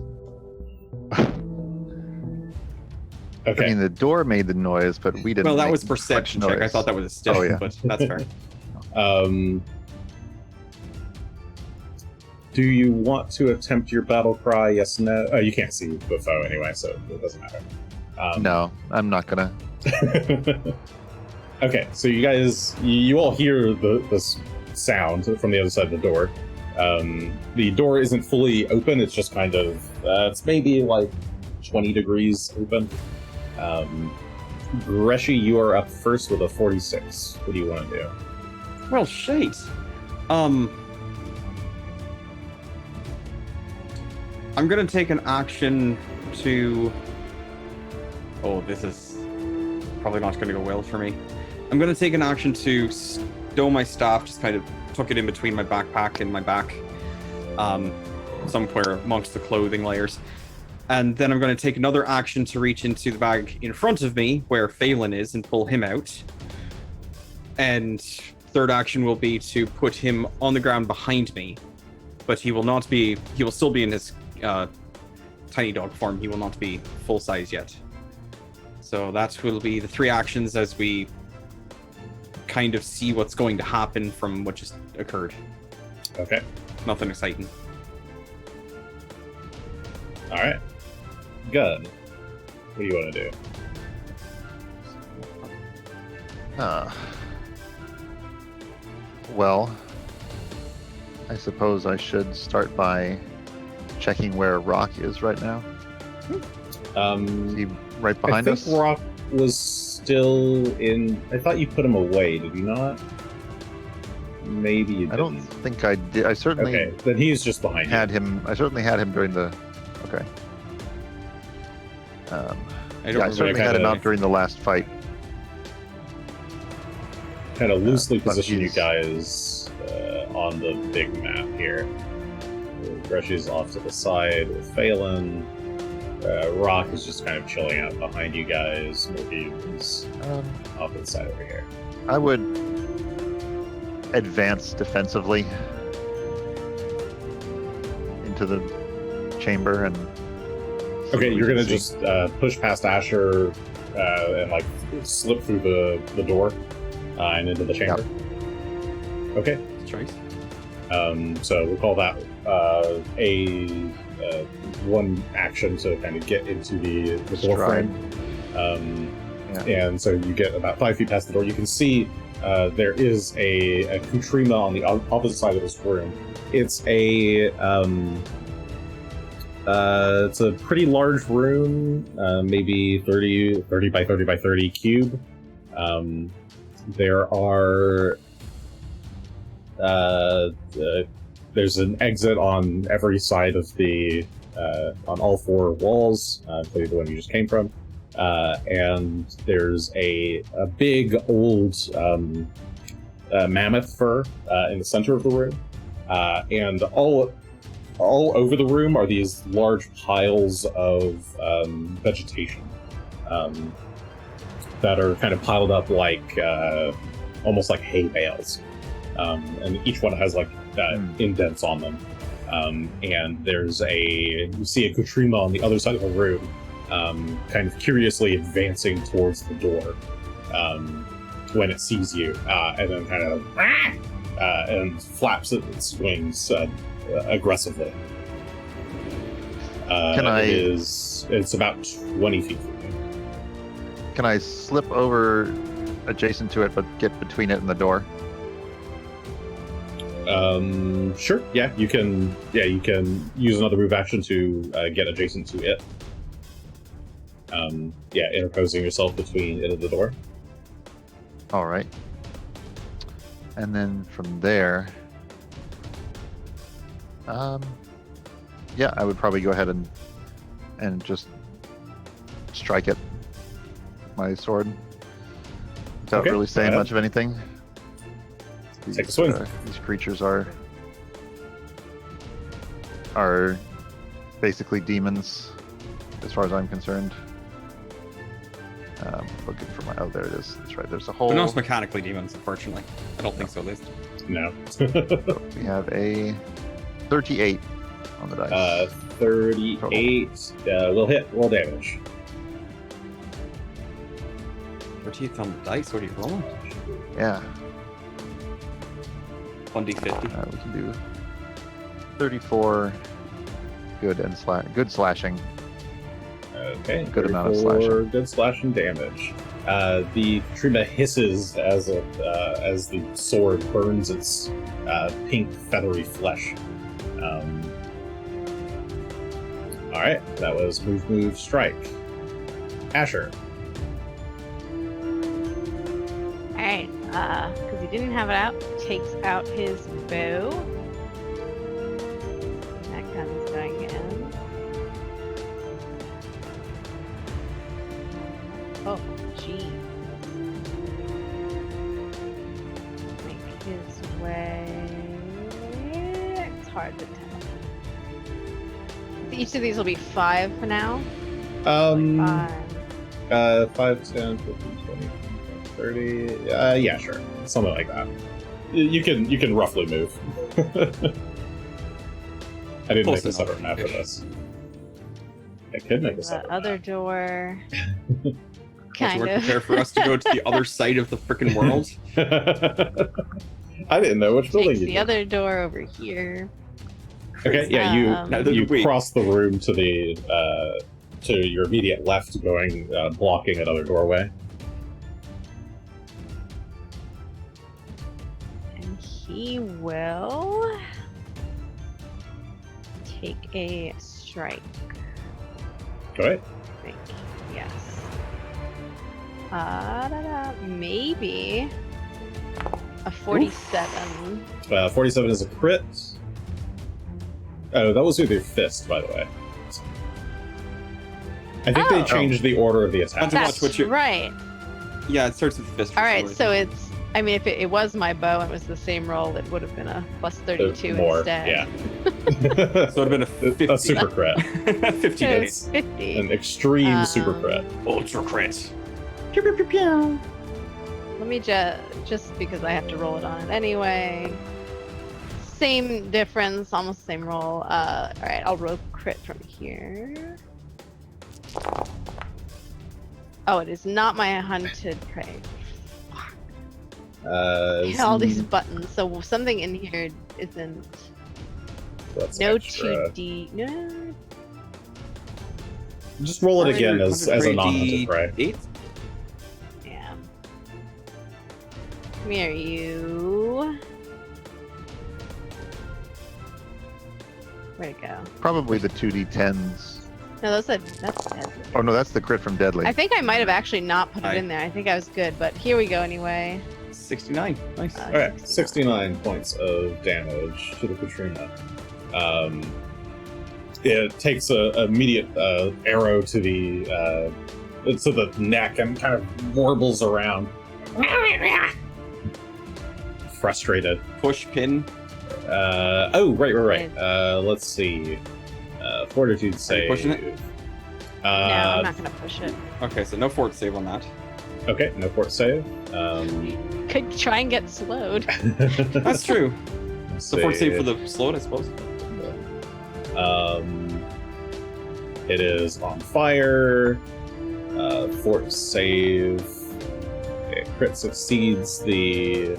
Okay. I mean, the door made the noise, but we didn't. Well, that make was perception much check. I noise. thought that was a stick, Oh, yeah. but that's fair. Do you want to attempt your battle cry? Yes, no. Oh, you can't see the foe anyway, so it doesn't matter. No, I'm not gonna. Okay, so you guys, you all hear this sound from the other side of the door. The door isn't fully open; it's just kind of, it's maybe like 20 degrees open. Greshy, you are up first with a 46. What do you want to do? Well, shite. I'm gonna take an action to. Oh, this is probably not gonna go well for me. I'm gonna take an action to stow my staff, just kind of tuck it in between my backpack and my back, somewhere amongst the clothing layers. And then I'm gonna take another action to reach into the bag in front of me, where Phelan is, and pull him out. And third action will be to put him on the ground behind me, but he will still be in his tiny dog form. He will not be full size yet. So that will be the three actions as we kind of see what's going to happen from what just occurred. Okay. Nothing exciting. All right. Gunn, what do you want to do? Well, I suppose I should start by checking where Rock is right now. Is he right behind I us? think Rock was still in. I thought you put him away. Did you not? Maybe you didn't. I don't think I did. I certainly Okay, then he's just behind you. had him. I certainly had him during the. Okay. I don't I remember. certainly had him out during the last fight. Kind of loosely but position you he's- guys on the big map here. Greshy's off to the side with Phelan. Rock is just kind of chilling out behind you guys. Morgan's off to the side over here. I would advance defensively into the chamber and. see Okay, what you're we gonna can see. just push past Asher and like slip through the door and into the chamber. Okay. Choice. So we'll call that one action to kind of get into the door Stride. frame. Yeah. And so you get about 5 feet past the door. You can see there is a accoutrement on the opposite side of this room. It's a pretty large room, maybe 30 by 30 by 30 cube. There are there's an exit on every side of the on all 4 walls, including the one you just came from. And there's a big old mammoth fur in the center of the room, and all over the room are these large piles of vegetation that are kind of piled up like almost like hay bales, and each one has like indents on them. And there's you see a accoutrement on the other side of the room, kind of curiously advancing towards the door when it sees you, and then kind of and flaps its wings aggressively. It's about 20 feet from you. Can I slip over adjacent to it, but get between it and the door? Sure. Yeah, you can use another move action to get adjacent to it. Interposing yourself between it and the door. All right. And then from there, Yeah, I would probably go ahead and just strike it with my sword without Okay, really go saying ahead. much of anything. Take a swing. These creatures are basically demons, as far as I'm concerned. Looking for my. Oh, there it is. That's right. There's a hole. But not mechanically demons, unfortunately. I don't think so, at least. No. We have a 38 on the dice. 38. Will hit. Roll damage. 38th on the dice. What are you rolling? Yeah. 1d50. We can do 34 good and good slashing. Okay. Good amount of 34 slashing. Good slashing damage. The Trima hisses as the sword burns its pink feathery flesh. All right, that was move, strike. Asher. Alright, because he didn't have it out, takes out his bow. That gun's going in. Oh, gee. Make his way. It's hard to tell. Each of these will be 5 for now. 5. 5, 10, 15, 20, 30. Yeah, sure. Something like that. You can roughly move. I didn't Close make a separate enough. map for this. I could make a The separate other map. door. You Kind weren't of. prepared for us to go to the other side of the freaking world. I didn't know which building Takes you the did. other door over here. Okay, yeah, you Wait. cross the room to the to your immediate left, going blocking another doorway. And he will take a strike. Go ahead. I think. Yes. Maybe a 47. 47 is a crit. Oh, that was with your fist, by the way. I think they Oh. changed the order of the attack. Depends on That's what you- right. Yeah, it starts with the fist. for All right, some so reason. it's. I mean, if it was my bow and it was the same roll, it would have been a plus 32 More, instead. yeah. So it would have been a 50. A super crit. 50 So days. it's 50. An extreme super Um, crit. Ultra crit. Let me just because I have to roll it on it anyway. Same difference, almost same roll. All right, I'll roll crit from here. Oh, it is not my hunted prey. All these buttons, so something in here isn't. that's No extra. 2D. No. Just roll it again as a non-hunted prey. 8? Yeah. Come here, you. Where'd it go? Probably the 2d10s. No, that's dead. Oh no, that's the crit from Deadly. I think I might have actually not put it Aye. in there. I think I was good, but here we go anyway. 69. Nice. Uh, Alright, 69 points of damage to the Katrina. It takes a immediate arrow to the neck and kind of warbles around. Frustrated. Push pin. Right. Let's see. Fortitude save. pushing it? No, I'm not gonna push it. Okay, so no fort save on that. Okay, no fort save. Could try and get slowed. That's true. let's So fort see. save for the slow, I suppose. It is on fire. Fort save. Okay, crit succeeds the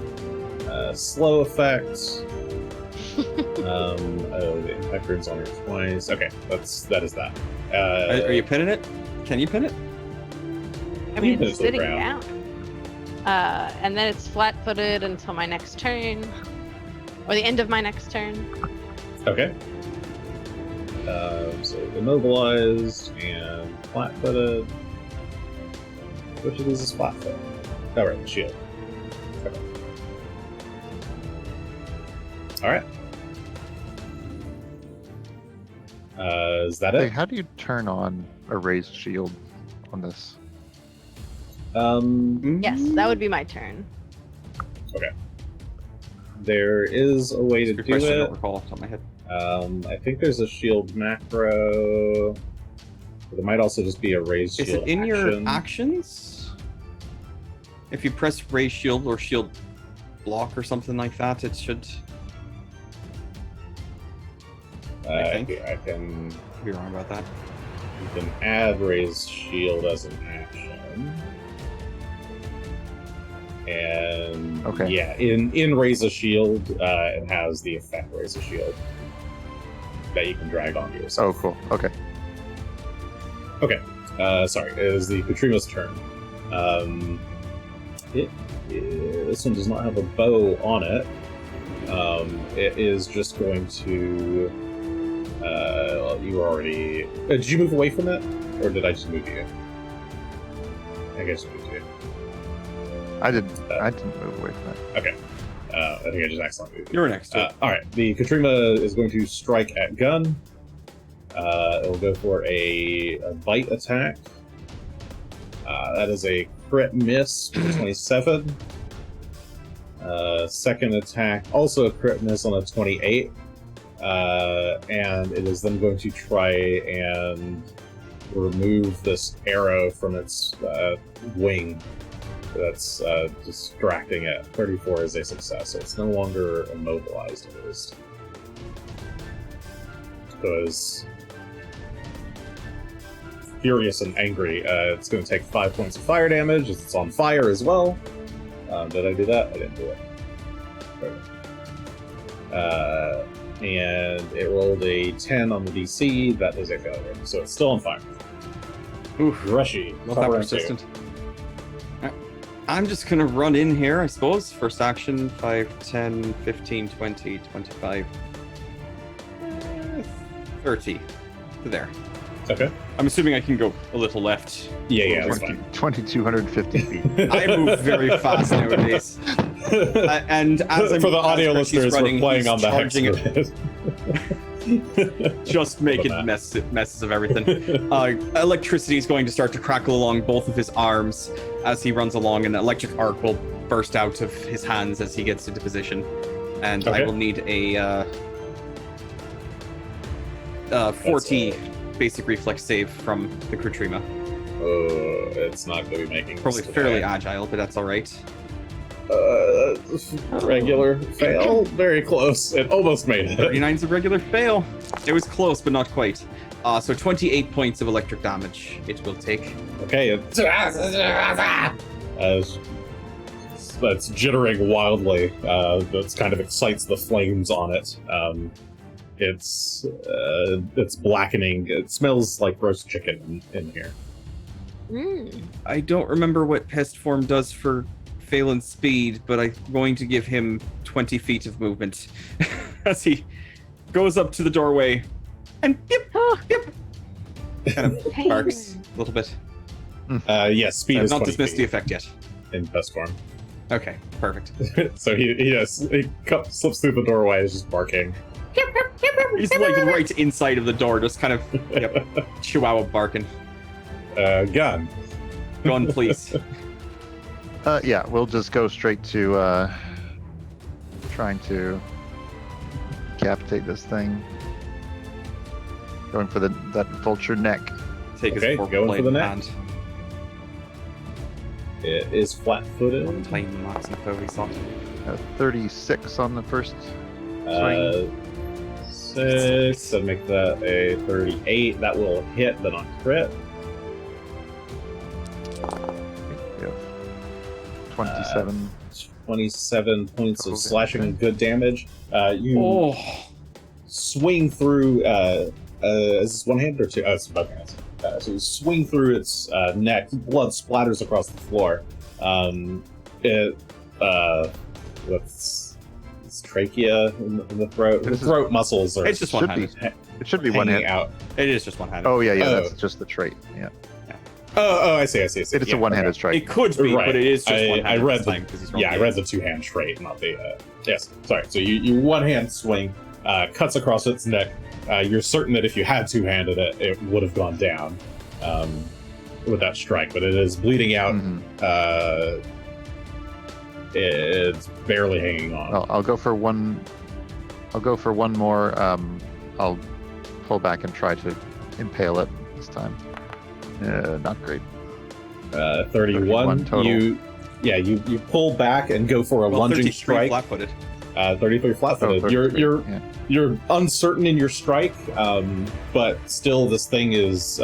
slow effect. The impact rune's on here twice. Okay, that is that. Are you pinning it? Can you pin it? I mean, Leave it it's to the sitting ground. down. And then it's flat-footed until my next turn, or the end of my next turn. Okay. So immobilized and flat-footed. Which of these is flat-footed? Oh, right, the shield. Okay. All right. Is that Hey, it? how do you turn on a raised shield on this? Yes, that would be my turn. There is a way to Good do question. I it. don't recall off the top of my head. I think there's a shield macro. But it might also just be a raised Is shield it in action. your actions? If you press raise shield or shield block or something like that, it should. I think. I can. Could be wrong about that. You can add raised shield as an action. And Okay. yeah, in raise a shield, it has the effect raise a shield that you can drag onto Oh, yourself. cool. Okay. Sorry, it is the Katrima's turn. This one does not have a bow on it. It is just going to. Well, you already. Did you move away from it, or did I just move you? I guess I moved you. I didn't move away from that. I think I just accidentally moved you. You're next. To it. All right, the Katrima is going to strike at Gunn. It'll go for a bite attack. That is a crit miss, 27. Second attack, also a crit miss on a 28. And it is then going to try and remove this arrow from its wing that's distracting it. 34 is a success, so it's no longer immobilized at least. Because furious and angry, it's going to take 5 points of fire damage. It's on fire as well. Did I do that? I didn't do it. And it rolled a 10 on the DC. That is a failure, so it's still on fire. Oof. Greshy, Not that persistent. I'm just gonna run in here, I suppose. First action, 5, 10, 15, 20, 25, 30. To there. Okay. I'm assuming I can go a little left. Yeah, that's fine. 2,250 feet. I move very fast nowadays. And as I'm, For the audio as Greshy's listeners, we're running, playing he's on the hex charging it, grid. just making messes of everything. Electricity is going to start to crackle along both of his arms as he runs along, and an electric arc will burst out of his hands as he gets into position. And I Okay. will need a 40 basic reflex save from the Katrima. Oh, it's not going to be making Probably this fairly today. agile, but that's all right. Regular fail. Very close. It almost made it. 39's a regular fail. It was close, but not quite. So 28 points of electric damage it will take. Okay. That's jittering wildly. That kind of excites the flames on it. It's blackening. It smells like roast chicken in here. I don't remember what pest form does for Phelan's speed, but I'm going to give him 20 feet of movement as he goes up to the doorway and kind of barks a little bit. Yes, speed I've is not 20 dismissed the feet effect yet. in pest form. Okay, perfect. So he slips through the doorway, is just barking. He's like right inside of the door, just kind of chihuahua barking. Gun. Gun, please. Yeah, we'll just go straight to trying to decapitate this thing. Going for that vulture neck. Take Okay, his forward going for blade the in neck. hand. It is flat-footed. Tiny marks and foe, he thought. 36 on the first swing. 6. I'd make that a 38. That will hit, but on crit. We have 27. 27 points of Okay. slashing good damage. You Oh, swing through. Is this one hand or two? Oh, it's both hands. So you swing through its neck. Blood splatters across the floor. What's its trachea in the throat? The This is- throat muscles are it's just should one-handed. It should be one hanging hand. out. It is just one-handed. Oh yeah, Oh. that's just the trait. Yeah, Oh, I see. it is Yeah, a one-handed okay. strike. It could be, Right. but it is just I one-handed read this the- time because he's Yeah, I read the two-hand trait, not the. Yes, sorry. So you one hand swing, cuts across its neck, You're certain that if you had two-handed it, it would have gone down with that strike, but it is bleeding out. It's barely hanging on. I'll go for one. I'll go for one more. I'll pull back and try to impale it this time. Not great. 31 total. You pull back and go for a lunging strike. Flat-footed. 33 flat-footed. 33, You're uncertain in your strike, but still this thing is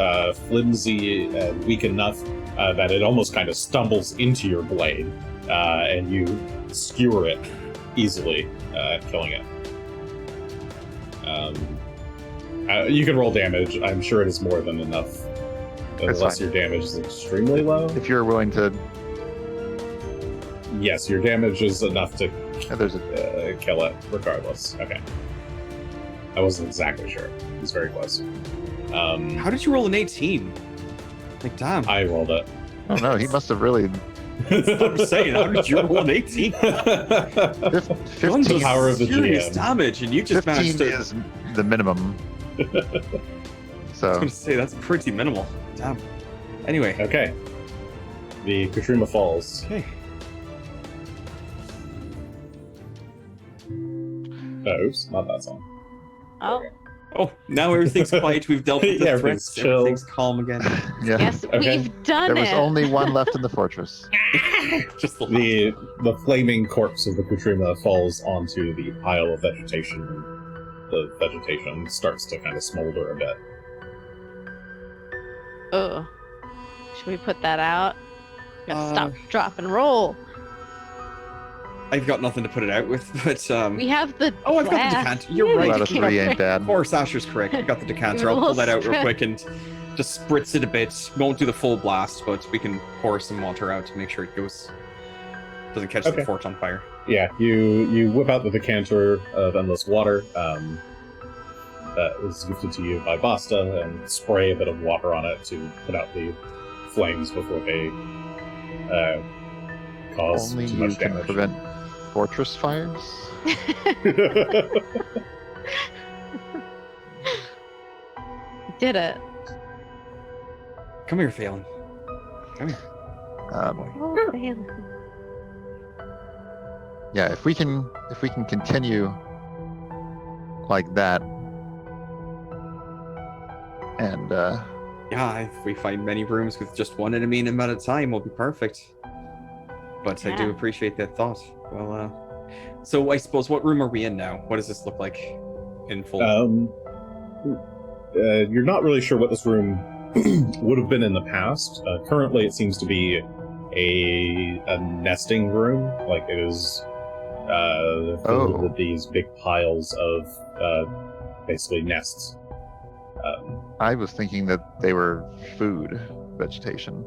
flimsy and weak enough that it almost kind of stumbles into your blade, and you skewer it easily, killing it. You can roll damage. I'm sure it is more than enough, unless your damage is extremely low. If you're willing to, Yes, your damage is enough to there's a kill it, regardless. Okay. I wasn't exactly sure. He's very close. How did you roll an 18? Like, damn. I rolled it. Oh no, he must have really. I'm saying, how did you roll an 18? 15 Power of the serious GM. damage, and you just managed 15 to. is the minimum. I was So going to say that's pretty minimal. Damn. Anyway. Okay. The Katrina falls. Okay. Oops, not that song. Oh, Oh, now everything's quiet. We've dealt with the Yeah, threats. everything's chill. Everything's calm again. yeah, yes, Okay. we've done there was it. only one left in the fortress. Just the The flaming corpse of the Katrina falls onto the pile of vegetation. The vegetation starts to kind of smolder a bit. Oh, should we put that out? Gotta stop, drop, and roll. I've got nothing to put it out with, but We have the. Oh, I've got the flask. decanter. You're Yeah, right. Two we out of can- three ain't bad. Of course, Asher's correct. I've got the decanter. I'll pull that out real quick and just spritz it a bit. Won't do the full blast, but we can pour some water out to make sure it doesn't catch Okay. the fort on fire. Yeah, you whip out the decanter of endless water that was gifted to you by Basta and spray a bit of water on it to put out the flames before they cause Only too you much can damage. prevent fortress fires. Did it. Come here, Phelan. Come here. Oh, damn. Yeah, if we can continue like that, and Yeah, if we find many rooms with just one enemy in them at a time, we'll be perfect. But I do Yeah. appreciate that thought. Well, so I suppose, what room are we in now? What does this look like in full? You're not really sure what this room would have been in the past. Currently, it seems to be a nesting room. Like it is filled with these big piles of basically nests. I was thinking that they were food vegetation,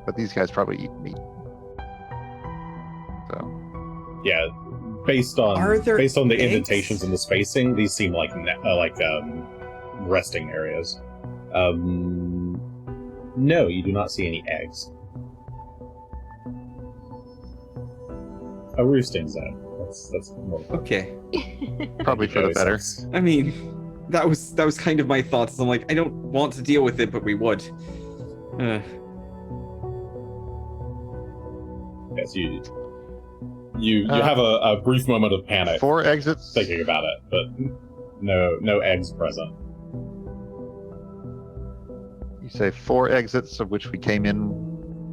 but these guys probably eat meat. So Yeah, based on Are there the eggs? indentations and the spacing, these seem like resting areas. No, you do not see any eggs. A roosting zone. That's more. Okay. probably for the better. I mean, that was kind of my thoughts. I'm like, I don't want to deal with it, but we would. Yes, you have a brief moment of panic 4 exits. thinking about it, but no eggs present. You say 4 exits, of which we came in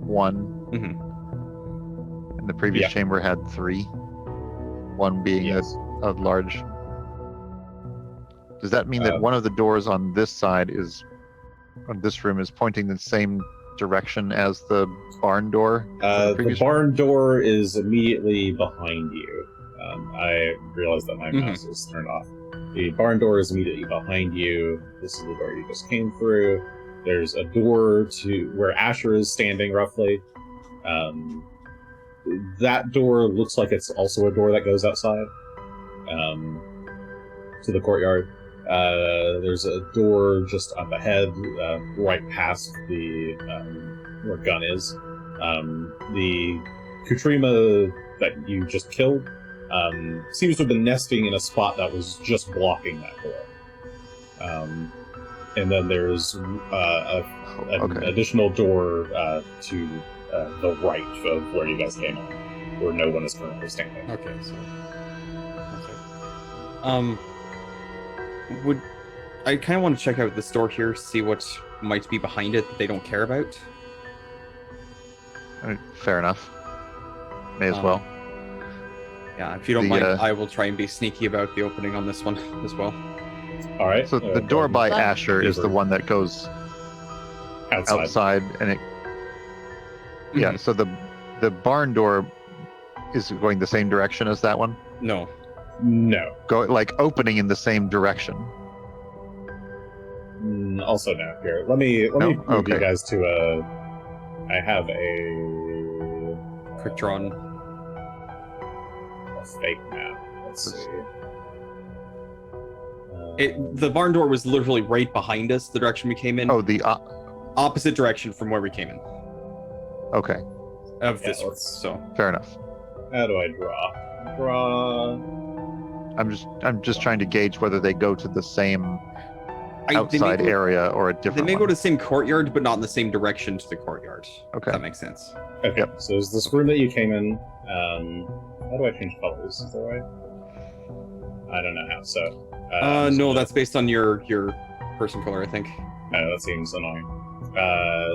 1, Mhm. and the previous Yeah. chamber had 3. 1 being Yes. a large. Does that mean that one of the doors on this side on this room is pointing the same direction as the barn door? The previous barn door is immediately behind you. I realized that my mouse is turned off. The barn door is immediately behind you. This is the door you just came through. There's a door to where Asher is standing, roughly. That door looks like it's also a door that goes outside to the courtyard. There's a door just up ahead, right past the where Gunn is. The Katrina that you just killed seems to have been nesting in a spot that was just blocking that door. And then there's an Okay. additional door to the right of where you guys came in, where no one is currently standing. Okay, so would I kind of want to check out this door here, see what might be behind it that they don't care about? Fair enough. May as well. Yeah, if you don't mind, I will try and be sneaky about the opening on this one as well. All right. So the door by But- Asher is the one that goes outside, and it. Yeah. So the barn door is going the same direction as that one. No. No. Go like opening in the same direction. Also no. Here, let me No? move Okay. you guys to a. I have a Quick drawn. fake map. Let's see. The barn door was literally right behind us, the direction we came in. Oh, the Opposite direction from where we came in. okay. Of Yeah, this room, let's- so. Fair enough. How do I draw? Draw. I'm just trying to gauge whether they go to the same They outside may go, area or a They different may one. go to the same courtyard, but not in the same direction to the courtyard. Okay. If that makes sense. Okay. Yep. So there's this room that you came in. How do I change colors? Is that right? I don't know how. So. No, that's based on your person color, I think. That seems annoying.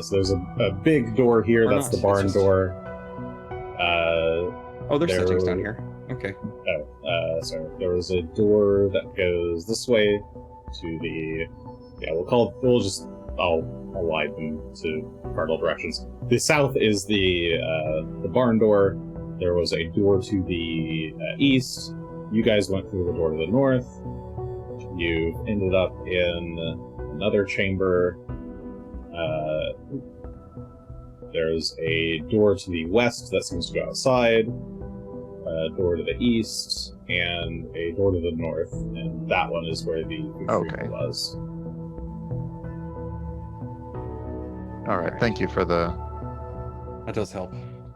So there's a big door here. Or That's not, the it's barn just- door. Oh, there's There- settings down here. Okay. Sorry. There was a door that goes this way to the. Yeah, I'll align them to cardinal directions. The south is the barn door. There was a door to the east. You guys went through the door to the north. You ended up in another chamber. There's a door to the west that seems to go outside, a door to the east, and a door to the north. And that one is where the Okay. was. All right. Thank you for the. That does help.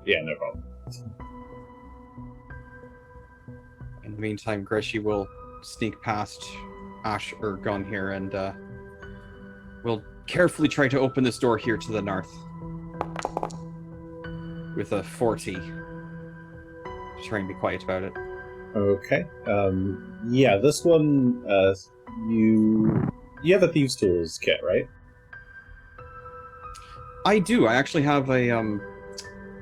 Yeah, no problem. In the meantime, Greshy will sneak past Ash or Gunn here and we'll carefully try to open this door here to the north. With a 40. Try and be quiet about it. Okay. Yeah, this one, you have a Thieves' Tools kit, right? I do. I actually have a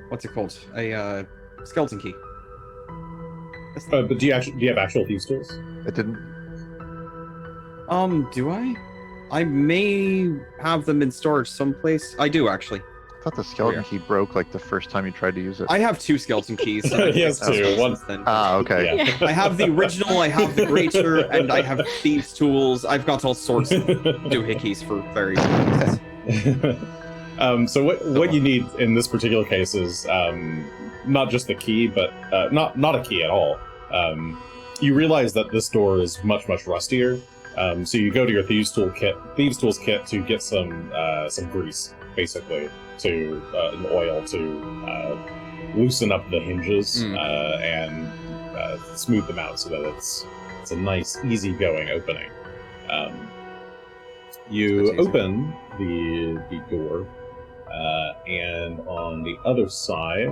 what's it called? A skeleton key. But do you have actual Thieves' Tools? It didn't. Do I? I may have them in storage someplace. I do actually. I thought the skeleton key broke like the first time you tried to use it. I have 2 skeleton keys. He has 2. One. Then. Okay. Yeah. I have the original, I have the greater, and I have thieves' tools. I've got all sorts of doohickeys for various reasons. So what you need in this particular case is not just the key, but not a key at all. You realize that this door is much rustier. So you go to your Thieves' Tools kit to get some grease, basically, to an oil to loosen up the hinges and smooth them out so that it's a nice, easy-going opening. You open the door, and on the other side,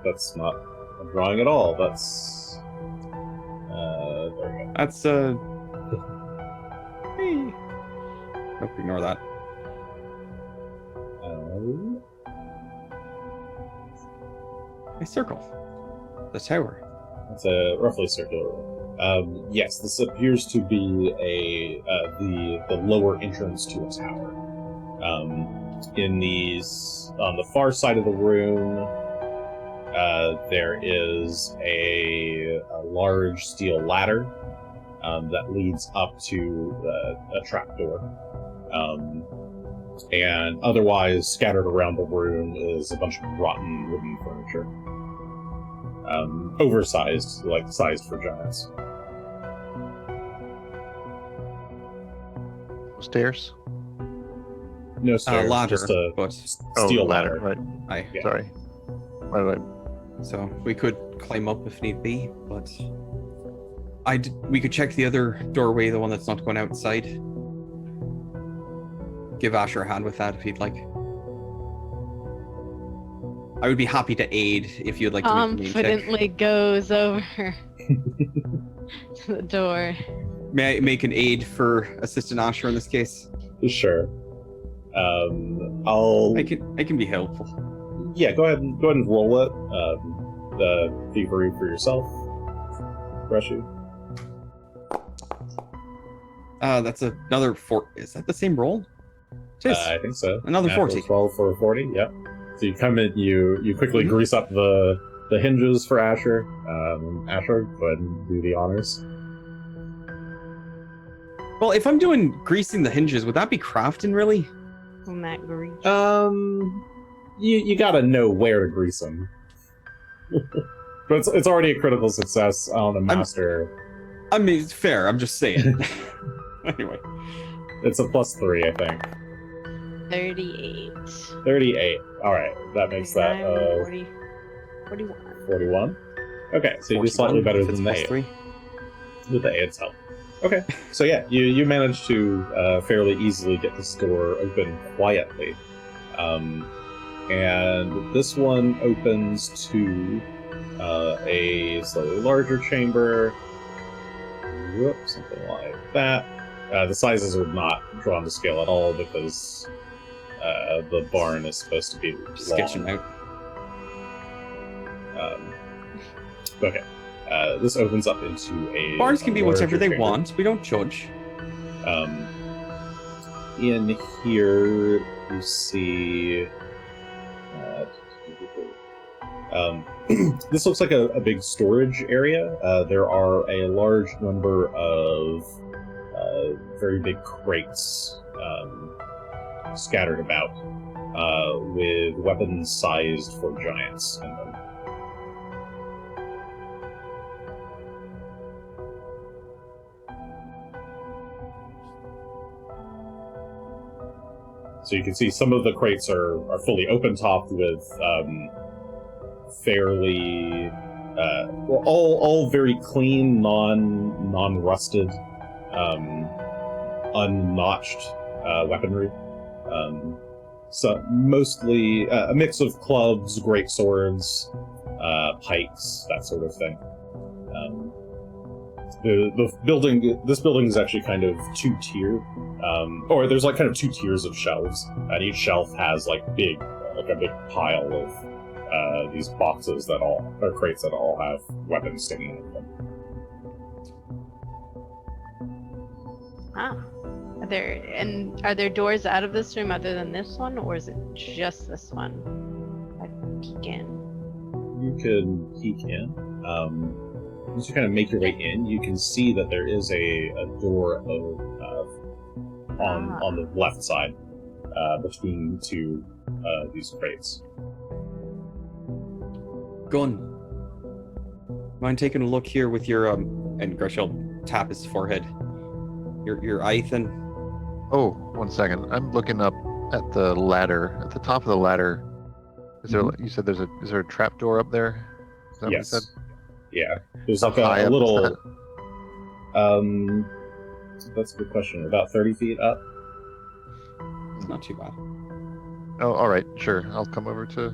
that's not a drawing at all. That's there we go. That's hey. Nope, ignore that. A circle. The tower. It's a roughly circular. Yes, this appears to be the lower entrance to a tower. On the far side of the room, there is a large steel ladder that leads up to a trapdoor. And otherwise, scattered around the room is a bunch of rotten wooden furniture. Oversized, like sized for giants. Stairs. No stairs, Ladder, just a but steel ladder. Right. I. Yeah. Sorry. Right. So we could climb up if need be, but We could check the other doorway, the one that's not going outside. Give Asher a hand with that if he'd like. I would be happy to aid if you'd like to make a main check. Confidently goes over to the door. May I make an aid for Assistant Asher in this case? Sure. I can be helpful. Yeah, go ahead and roll it. The thievery for yourself, Greshy. That's another 4. Is that the same roll? It is. I think so. Another Natural 40. 12 for a 40. Yep. So you come in, you quickly grease up the hinges for Asher. Asher, go ahead and do the honors. Well, if I'm doing greasing the hinges, would that be crafting, really? On that grease. You gotta know where to grease them. But it's already a critical success on the master. I mean, it's fair. I'm just saying. Anyway. It's a +3, I think. 38. 38. Alright, that makes that 40, 41. 41. Okay, so you do slightly better than the 8. +3. With the 8's help. Okay, so yeah, you managed to fairly easily get this door open quietly. And this one opens to a slightly larger chamber. Whoops, something like that. The sizes are not drawn to scale at all because the barn is supposed to be long. Sketch them out. Okay. This opens up into a Barns can be whatever they chamber. want. We don't judge. In here, you see. This looks like a big storage area. There are a large number of very big crates scattered about with weapons sized for giants in them. So you can see some of the crates are fully open-topped with fairly all very clean, non-rusted, unnotched weaponry. So mostly a mix of clubs, great swords, pikes, that sort of thing. This building is actually kind of two-tiered, or there's like kind of 2 tiers of shelves, and each shelf has like a big pile of these boxes or crates that all have weapons sticking in them. Ah. Are there doors out of this room other than this one, or is it just this one? I peek in. You could peek in. Once you kind of make your way in, you can see that there is a door on the left side between two these crates. Gunn, mind taking a look here with your and Greshy will tap his forehead. Your Ethan. Oh, 1 second. I'm looking up at the ladder. At the top of the ladder, is there? You said is there a trap door up there? Is that Yes. what you said? Yeah. There's How like high a up is little. that? That's a good question. About 30 feet up. It's not too bad. Oh, all right, sure. I'll come over to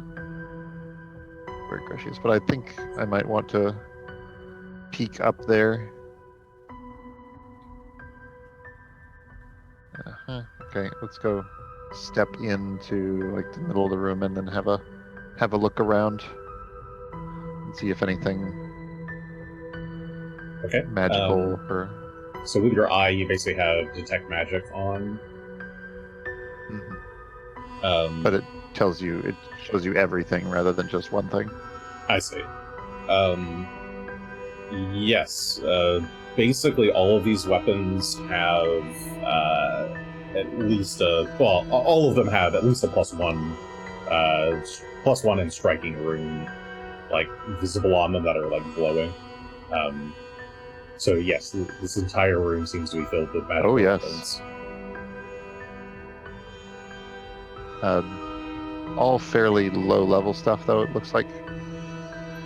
where Greshy is, but I think I might want to peek up there. Okay, let's go step into like the middle of the room and then have a look around and see if anything Okay. magical or. So with your eye, you basically have detect magic on. Mhm. But it shows you everything rather than just one thing. I see. Yes. Basically, all of these weapons have at least all of them have at least a +1 in striking rune, like visible on them that are like glowing. So yes, this entire room seems to be filled with magical Oh, yes. weapons. All fairly low level stuff, though, it looks like.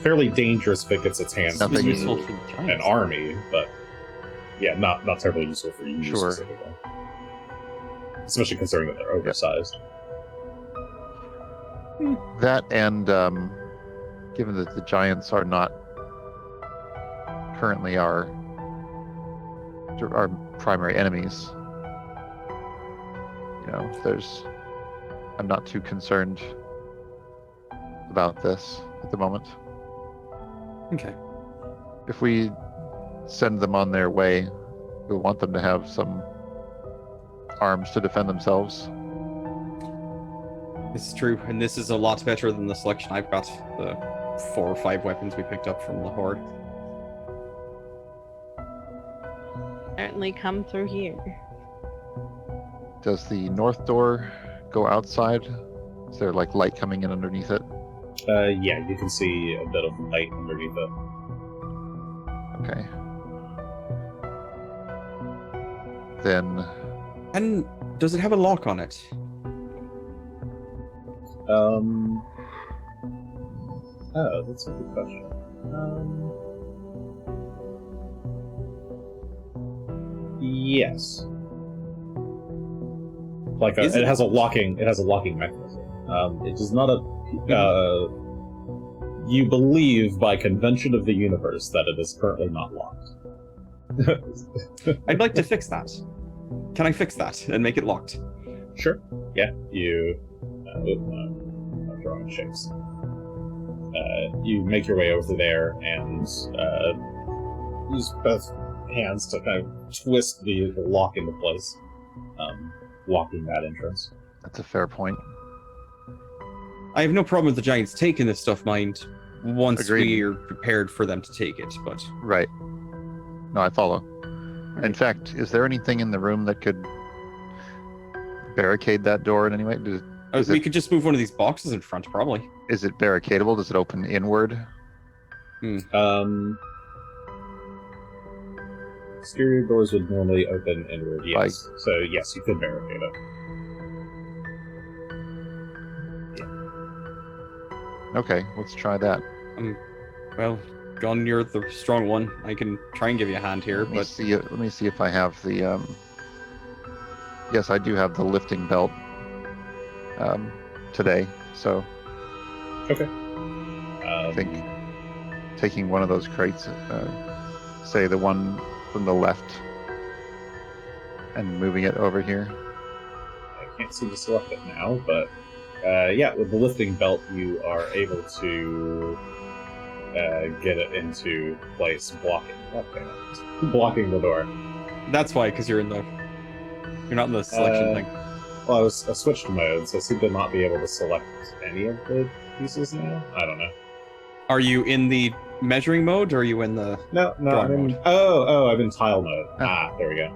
fairly dangerous if it gets its hands Nothing to useful for the an giants. army, but yeah, not terribly useful for you Sure. specifically. Especially considering that they're oversized. That and given that the giants are not currently our primary enemies, I'm not too concerned about this at the moment. Okay. If we send them on their way, we'll want them to have some arms to defend themselves. This is true, and this is a lot better than the selection I've got. The 4 or 5 weapons we picked up from the Horde. Certainly come through here. Does the north door go outside? Is there like light coming in underneath it? Yeah, you can see a bit of light underneath it. Okay. Then And does it have a lock on it? Oh, that's a good question. Yes. Like Is it it? has a locking mechanism. It is not a. You believe by convention of the universe that it is currently not locked. I'd like to fix that. Can I fix that and make it locked? Sure. Yeah. You. I'm drawing shapes. You make your way over there and use both hands to kind of twist the lock into place, locking that entrance. that's a fair point. I have no problem with the giants taking this stuff, mind, once Agreed. we are prepared for them to take it, but... Right. No, I follow. In fact, is there anything in the room that could barricade that door in any way? Is we it- could just move one of these boxes in front, probably. Is it barricadable? Does it open inward? Exterior doors would normally open inward, yes. So yes, you could barricade it. Okay, let's try that. Well, Gunn, you're the strong one. I can try and give you a hand here, Let me but see. Let me see if I have the. Yes, I do have the lifting belt. Today, so Okay. I think taking one of those crates, say the one from the left, and moving it over here. I can't seem to select it now, but yeah, with the lifting belt, you are able to get it into place, blocking the door. that's why, because you're not in the selection thing. Well, I switched modes, so I seem to not be able to select any of the pieces now. I don't know. Are you in the measuring mode, or are you in the... No, Drawing I'm in. mode. Oh, I'm in tile mode. Ah. There we go.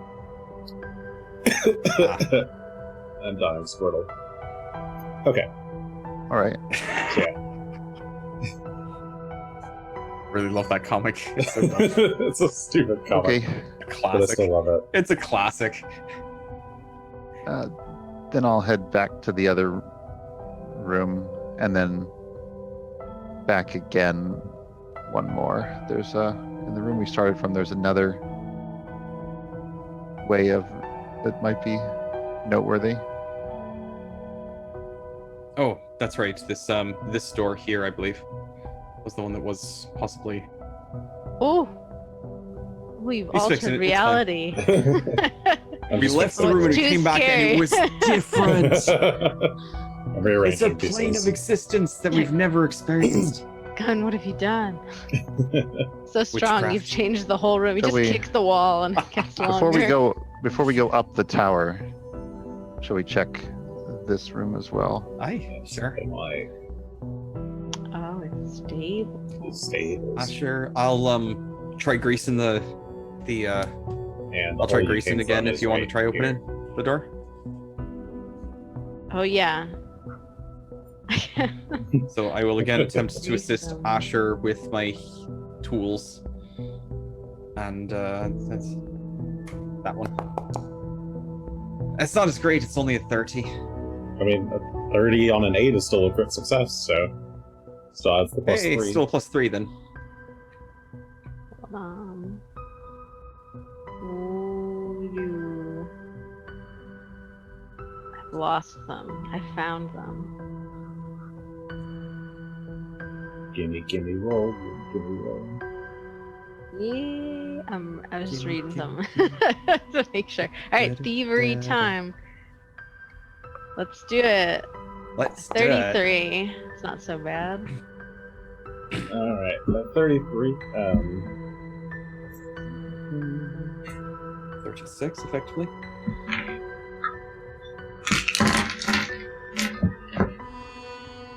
I'm dying, Squirtle. Okay. All right. Yeah. Really love that comic. It's so dumb. It's a stupid comic, Okay. A but I classic. still love it. It's a classic. Then I'll head back to the other room and then back again. One more. There's in the room we started from. There's another way of that might be noteworthy. Oh, that's right. This door here, I believe, was the one that was possibly... Oh, we've He's fixing altered it, it's fine. reality. I'm We just left the fixing room and Too it came back and scary. it was different. I'm rearranging It's a pieces. plane of existence that we've never experienced. Gunn, what have you done? So strong, Witchcraft. you've changed the whole room. You Shall just we- kicked the wall and it gets longer. Before we go up the tower, shall we check this room as well? Aye, sure. Something like Oh, it's stable. the stables. Sure. I'll try greasing the And I'll try all you greasing came again from if is you want to right try here. opening the door. Oh yeah. So I will again attempt to assist Asher with my tools. And that's that one. It's not as great, it's only a 30. I mean, a 30 on an 8 is still a crit success, so So that's the plus Hey, 3. still a +3 then. You. I've lost them. I found them. Gimme, roll. Gimme, roll. Yeah, I was just Gimme, reading gimme, them to make sure. All right, thievery Da-da-da-da. time. Let's do it. Let's do it. 33. It's not so bad. Alright, 33. 36, effectively.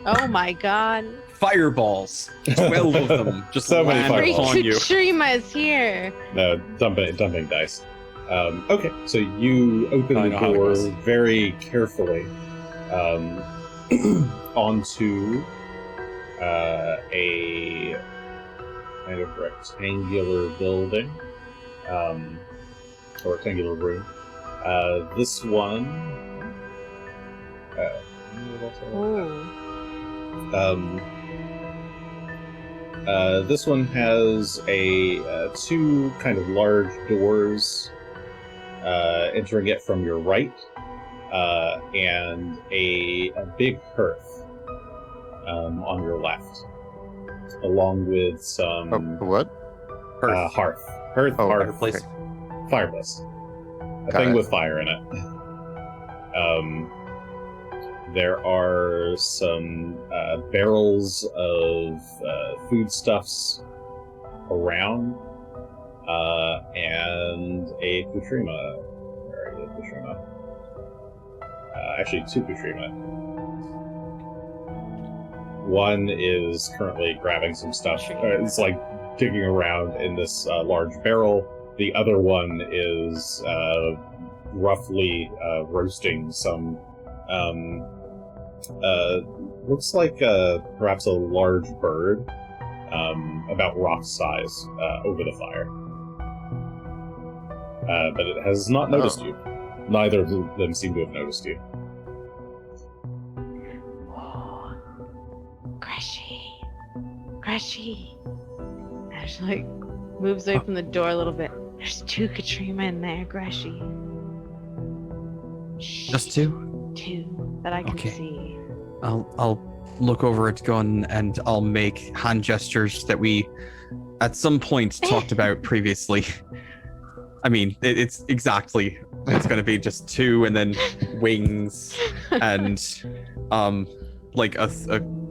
Oh my god. Fireballs. 12 of them just So many land fireballs. upon you. Katrima is here. No, dumping dice. Okay, so you open I the know how it door goes. very carefully onto a kind of rectangular building, or rectangular room. This one. This one has two kind of large doors entering it from your right, and a big hearth on your left, along with some What? hearth. Hearth, Oh, hearth, Fireplace. fireplace. A Got thing it. with fire in it. There are some barrels of foodstuffs around, and a Putrima. Where is the Putrima? Actually, two Putrima. One is currently grabbing some stuff. It's like digging around in this large barrel. The other one is roughly roasting some. Looks like perhaps a large bird, about rock size, over the fire. But it has not noticed you. Neither of them seem to have noticed you. Oh, Greshy. Ash like moves away from the door a little bit. There's two Katrina in there, Greshy. Just 2? Two that I can Okay. see. I'll look over at Gunn and I'll make hand gestures that we at some point talked about previously. I mean, it's going to be just 2 and then wings and like a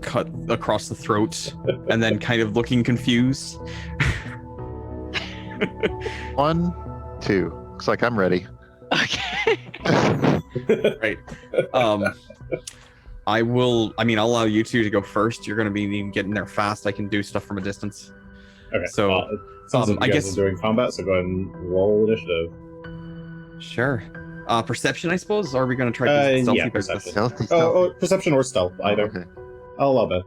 cut across the throat and then kind of looking confused. 1, 2. Looks like I'm ready. Okay. Right. I'll allow you two to go first. You're going to be getting there fast. I can do stuff from a distance. Okay. So, well, it sounds like I you guys guess- are doing combat, so go ahead and roll initiative. Sure. Perception, I suppose? Or are we going to try to be stealthy yeah, about this? perception. Stealthy. Oh, perception or stealth, either. Okay. I'll allow that.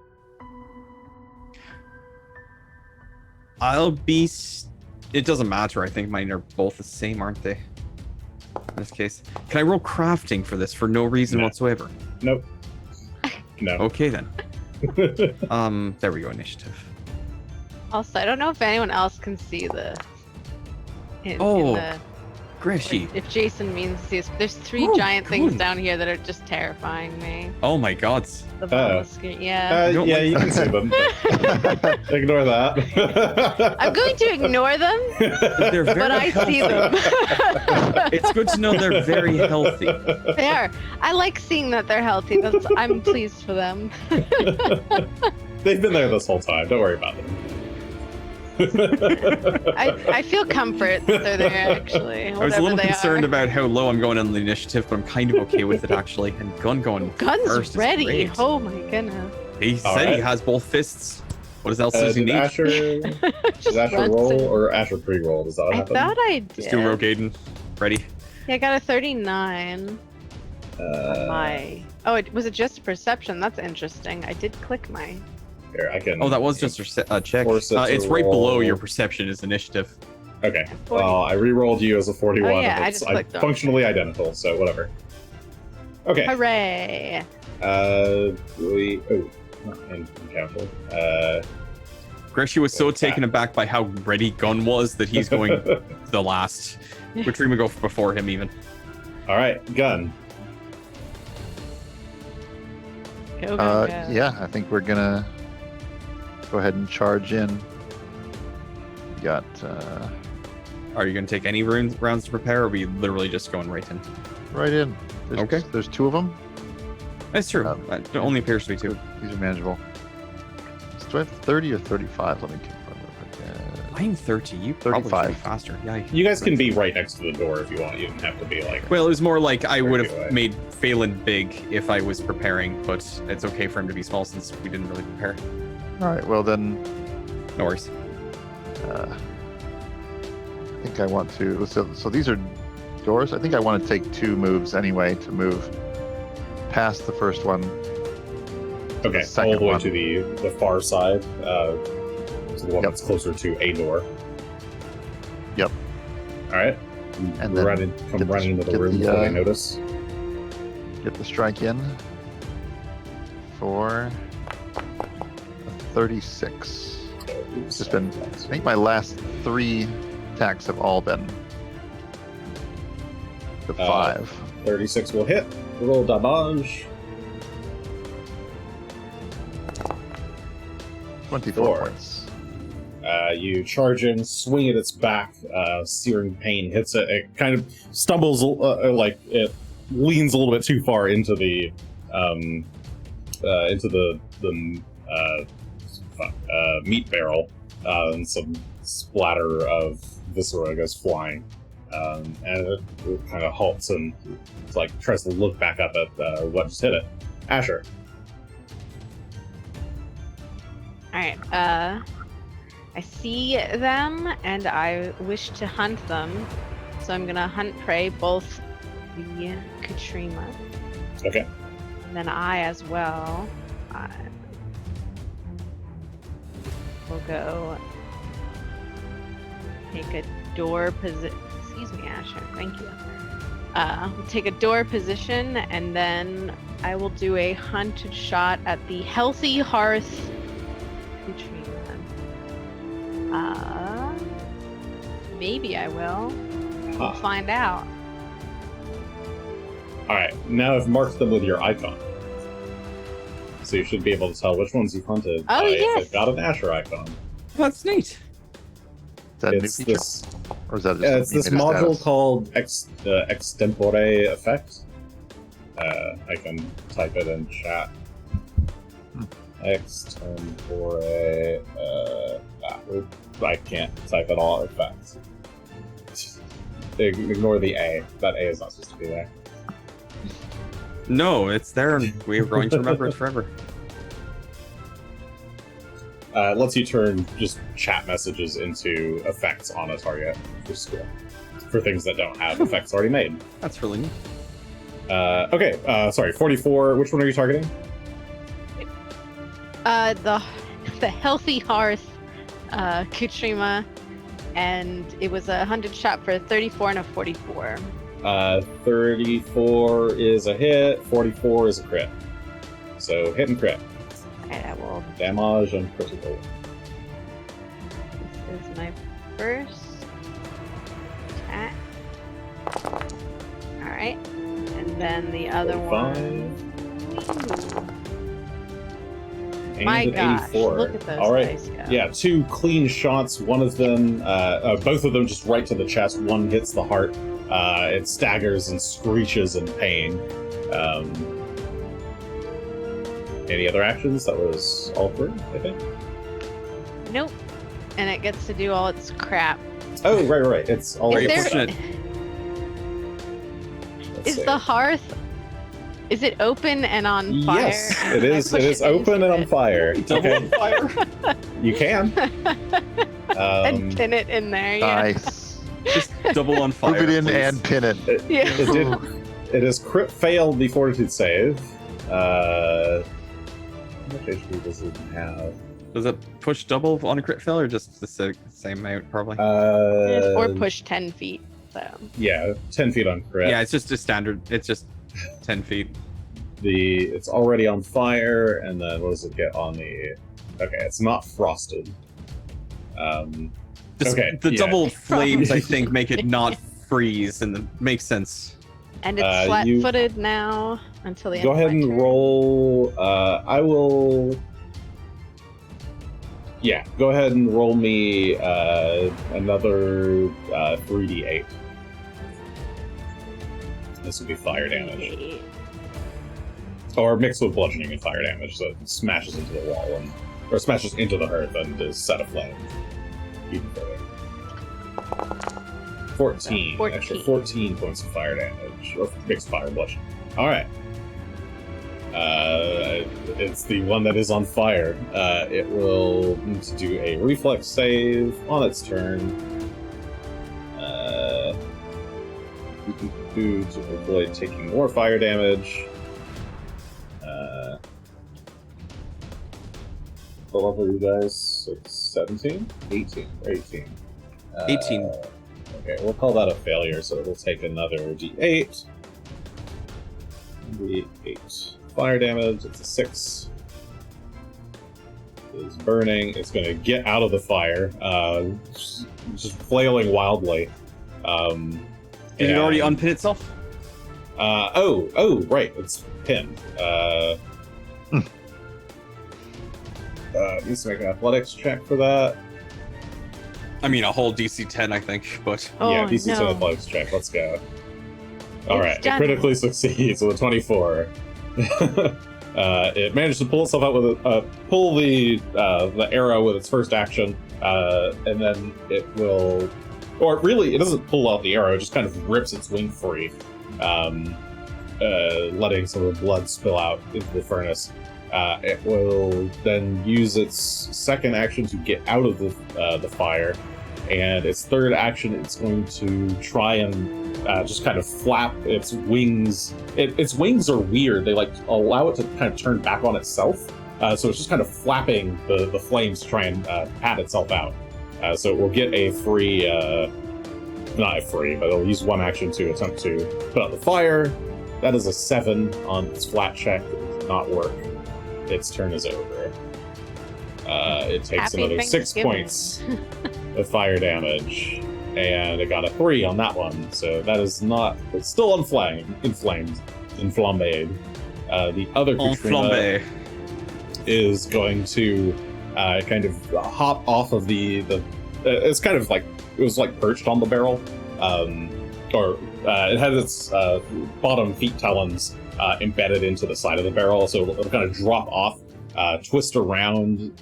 I'll be... It doesn't matter. I think mine are both the same, aren't they? In this case. Can I roll crafting for this for no reason No. whatsoever? Nope. No. Okay, then. There we go, initiative. Also, I don't know if anyone else can see the. In Oh, the, Greshy. if Jason means to see us. There's 3 Oh, giant things good. down here that are just terrifying me. Oh my god. The bottom of the screen. Yeah. I don't yeah, like you can see them. Ignore that. I'm going to ignore them, They're very but I see them. It's good to know they're very healthy. They are. I like seeing that they're healthy. I'm pleased for them. They've been there this whole time. Don't worry about them. I feel comfort that they're there, actually. I was a little whatever they concerned are. about how low I'm going on the initiative, but I'm kind of okay with it actually. And Gunn going Guns first is ready. great. Oh my goodness. He All said he right. has both fists. What else does he Did need? Asher, Just did Asher runs roll in. or Asher pre-roll? Does that I happen? thought I did. Just do Rogue Aiden. Ready? Yeah, I got a 39. Oh, was it just a perception? That's interesting. I did click my. Here, I can. Oh, that was just a check. Force it to It's right below roll. your perception is initiative. Okay. 40. Well, I re-rolled you as a 41. Oh, yeah, and I it's just clicked on it. functionally identical, so whatever. Okay. Hooray! encounter. Greshy was so Attack. taken aback by how ready Gunn was that he's going the last. Which we would go before him even. All right, Gunn. Go, go, go. Yeah, I think we're gonna go ahead and charge in. We got Are you going to take any rounds to prepare, or are we literally just going right in? right in. Okay. There's two of them. That's true. It only appears to be two. These are manageable. Do I have 30 or 35? Let me confirm it. I'm 30. You probably should 35. be faster. Yeah. You guys can be right next to the door if you want. You don't have to be like. Well, it was more like I would Anyway. have made Phelan big if I was preparing, but it's okay for him to be small since we didn't really prepare. All right. Well then, No worries. I think I want to. So these are doors. I think I want to take 2 moves anyway to move past the first one. Okay, all second the way one. to the far side, to the one Yep. that's closer to a door. Yep. All right. And then Come running into the get room the, before they notice. Get the strike in for a 36. It's just been. I think my last 3 attacks have all been the 5. 36 will hit. Roll damage. 24 4. points. You charge in, swing at its back. Searing pain hits it. It kind of stumbles, like it leans a little bit too far into the meat barrel, and some splatter of viscera goes flying. And it kind of halts and like tries to look back up at what just hit it. Asher. Alright, I see them and I wish to hunt them. So I'm gonna hunt prey, both the Katrina Okay. and then I as well. We'll go take a door position. Excuse me, Asher. Thank you. We'll take a door position and then I will do a hunted shot at the healthy hearth Katrina. Maybe I will. We'll Ah. find out. All right. Now I've marked them with your icon, so you should be able to tell which ones you've hunted. Oh, by if yes. they've got an Asher icon. That's neat. Is that a new It's feature? this. Or is that just It's something this in the module status? called extempore effect. I can type it in chat. Extempore. I can't type it all effects. Ignore the A. That A is not supposed to be there. No, it's there, and we're going to remember it forever. It lets you turn just chat messages into effects on a target for skill. For things that don't have effects already made. That's really neat. Okay, sorry, 44. Which one are you targeting? The healthy hearth Katrina, and it was a hunted shot for a 34 and a 44. 34 is a hit, 44 is a crit. So hit and crit. Alright, I will. Damage and critical. This is my first attack. Alright. And then the other one. 45. And My an gosh, 84. look at those All right. dice go. Yeah, 2 clean shots. One of them, both of them just right to the chest. One hits the heart. It staggers and screeches in pain. Any other actions? That was all 3, I think. Nope. And it gets to do all its crap. Oh, right. It's all Is Very there- fortunate. Let's Is see. the hearth? Is it open and on fire? Yes, it is. I It push is into open and on it fire. Double on fire. You can. and pin it in there. Yeah. Nice. Just double on fire. Move it in please. and pin it. Yeah. It is crit failed the fortitude save. How much HP does it have? Does it push double on a crit fail, or just the same amount, probably? Or push 10 feet. So Yeah, 10 feet on crit. Yeah, it's just a standard. It's just 10 feet. It's already on fire, and then what does it get on the? Okay, it's not frosted. Okay, The yeah. double flames, I think, make it not freeze, and it makes sense. And it's you- flat-footed now until the end. Go of my ahead and turn. roll. I will. Yeah, go ahead and roll me another 3d8. This would be fire damage, or mixed with bludgeoning and fire damage, so it smashes into the wall or smashes into the hearth and is set aflame. Even further. 14. 14. Extra 14 points of fire damage, or mixed fire bludgeoning. All right. It's the one that is on fire. It will need to do a reflex save on its turn. To avoid taking more fire damage. What level are you guys? 17? 18? 18. 18. Okay, we'll call that a failure, so it'll take another d8. D8 fire damage. It's a 6. It's burning. It's going to get out of the fire, just flailing wildly. Did it already and- unpin itself? Oh, right. It's pinned. Needs to make an athletics check for that. I mean, a whole DC 10, I think, but... Oh, Yeah, DC 10 no. athletics check. Let's go. Alright, it done. critically succeeds with a 24. It managed to pull itself out with pull the arrow with its first action, and then it will... Or really, it doesn't pull out the arrow, it just kind of rips its wing free, letting some of the blood spill out into the furnace. It will then use its second action to get out of the fire, and its third action, it's going to try and just kind of flap its wings. Its wings are weird; they like allow it to kind of turn back on itself. So it's just kind of flapping the flames to try and pat itself out. So it will get a free, not a free, but it'll use one action to attempt to put out the fire. That is a 7 on its flat check. It does not work. Its turn is over. It takes Happy another 6 Thanksgiving. points of fire damage, and it got a 3 on that one. So that is not. It's still inflamed. The other En Katrina flambe. is going to kind of hop off of the. It's kind of like it was like perched on the barrel, or it had its bottom feet talons embedded into the side of the barrel, so it'll kind of drop off, twist around.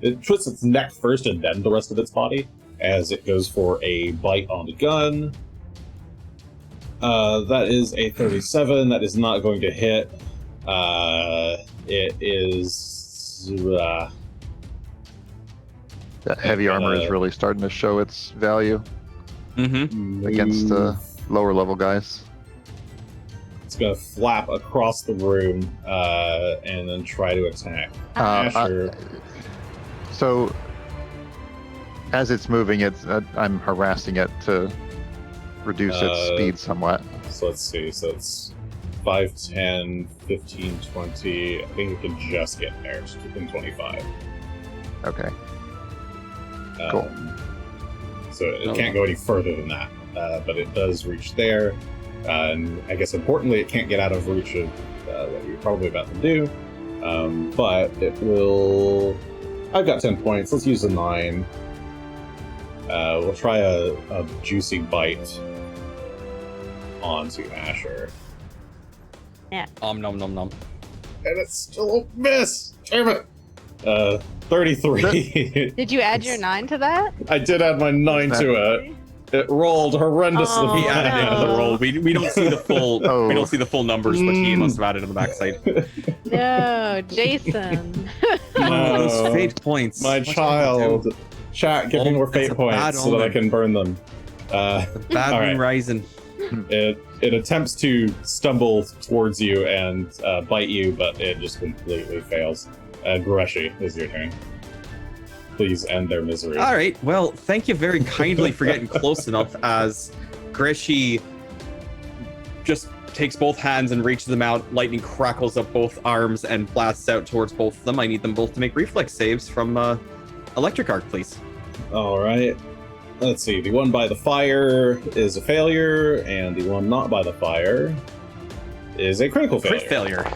It twists its neck first and then the rest of its body as it goes for a bite on the gun. That is a 37. That is not going to hit. It is. That heavy armor is really starting to show its value Mm-hmm. against lower level guys. It's gonna flap across the room and then try to attack. Uh, Asher. So, as it's moving, I'm harassing it to reduce its speed somewhat. So let's see. So it's 5, 10, 15, 20. I think it can just get there in 25. Okay. Cool. So it can't go any further than that, but it does reach there. And I guess importantly, it can't get out of reach of what you're probably about to do. But it will. I've got 10 points. Let's use a 9. We'll try a juicy bite onto Asher. Nom nom nom. And it's still a miss! Damn it! 33. Did you add your 9 to that? I did add my 9 to it. It rolled horrendously. Oh, He added it into the no. roll. We don't see the full Oh. we don't see the full numbers, but he must have added on the backside. No, Jason. Oh, those No. fate points. My What child. Chat, give me more That's fate a bad points so that I omen. can burn them. Bad All moon right. rising. It attempts to stumble towards you and bite you, but it just completely fails. Greshy, is your turn. Please end their misery. All right. Well, thank you very kindly for getting close enough as Greshy just takes both hands and reaches them out. Lightning crackles up both arms and blasts out towards both of them. I need them both to make reflex saves from electric arc, please. All right. Let's see. The one by the fire is a failure, and the one not by the fire is a critical failure. Crit failure.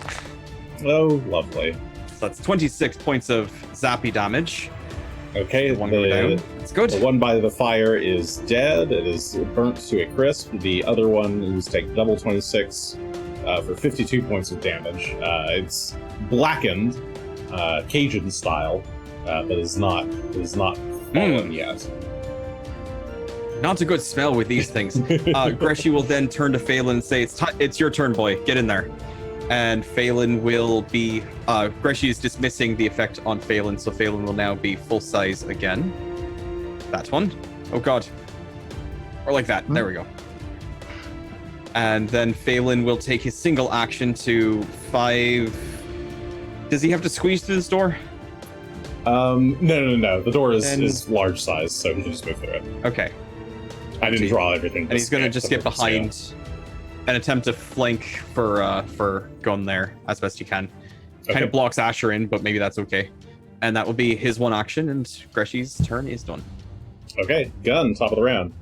Oh, lovely. So that's 26 points of zappy damage. Okay, One go down. It's good. the one by the fire is dead. It is burnt to a crisp. The other one is take double 26 for 52 points of damage. It's blackened, Cajun style, but is not fallen yet. Not a good smell with these things. Greshy will then turn to Phelan and say, it's your turn, boy. Get in there. And Phelan will be... Greshy is dismissing the effect on Phelan, so Phelan will now be full size again. That one. Oh, God. Or like that. There we go. And then Phelan will take his single action to 5... Does he have to squeeze through this door? No. The door is large size, so he can just move through it. Okay. I didn't draw everything. And he's going to just get behind and attempt to flank for Gunn there as best he can. Kind of blocks Asher in, but maybe that's okay. And that will be his one action, and Greshy's turn is done. Okay, Gunn, top of the round.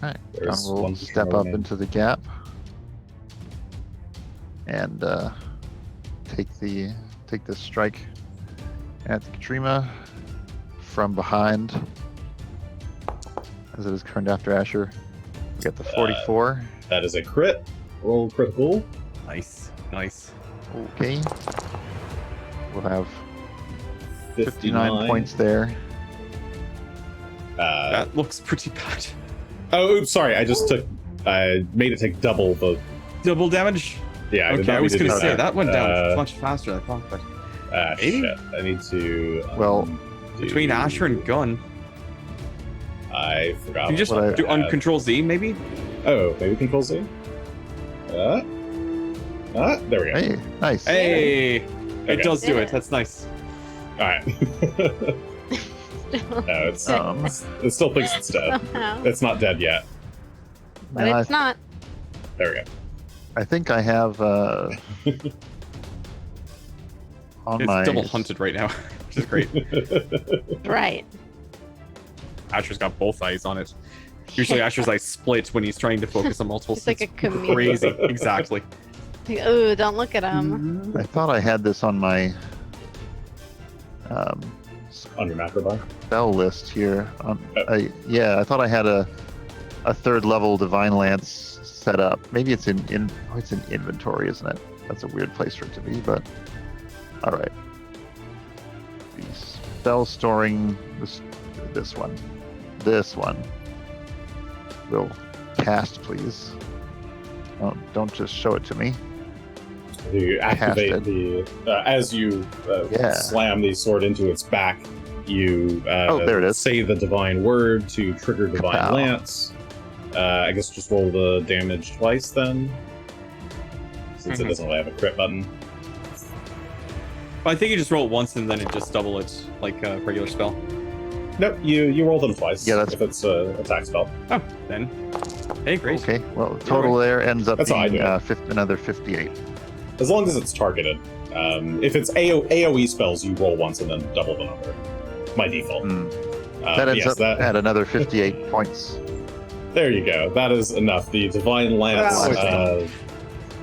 Alright, Gunn There's will one step control up man. into the gap and take the strike at the Katrina from behind as it is turned after Asher. We got the 44. That is a crit. Roll critical. Nice. Okay. We'll have 59 points there. That looks pretty bad. Oh, oops, sorry. I made it take double the... Double damage? Yeah, Okay, I was going to say, that went down Uh, much faster than I thought, but maybe? Shit. I need to... Well, between Asher and Gunn, I forgot. you just What I- do on Control Z, maybe? Oh, maybe Control Z? There we go. hey, nice. Hey! It Okay. does do it, that's nice. Alright. No, it still thinks it's dead. Somehow. It's not dead yet. But Now, it's not. There we go. I think I have on It's my double hunted right now, which is great. Right. Asher's got both eyes on it. Usually Asher's eyes split when he's trying to focus on multiple It's like a scenes. chameleon. Crazy, exactly. Like, ooh, don't look at him. I thought I had this on my On your macro bar. spell list here. I thought I had a third level Divine Lance set up. Maybe it's in inventory, isn't it? That's a weird place for it to be, but all right. The spell storing this one. Will cast, please. Don't just show it to me. You activate Casted. the as you slam the sword into its back. You there it is. say the divine word to trigger divine Kapow. lance. I guess just roll the damage twice then, since it doesn't really have a crit button. I think you just roll it once and then it just double it like a regular spell. Nope, you roll them twice. Yeah, that's- if it's an attack spell. Oh, then. Hey, great. Okay. Well, total there ends up That's all I being do. another 58. As long as it's targeted. If it's AoE spells, you roll once and then double the number. My default. That ends yes, up at another 58 points. There you go. That is enough. The divine lance Wow.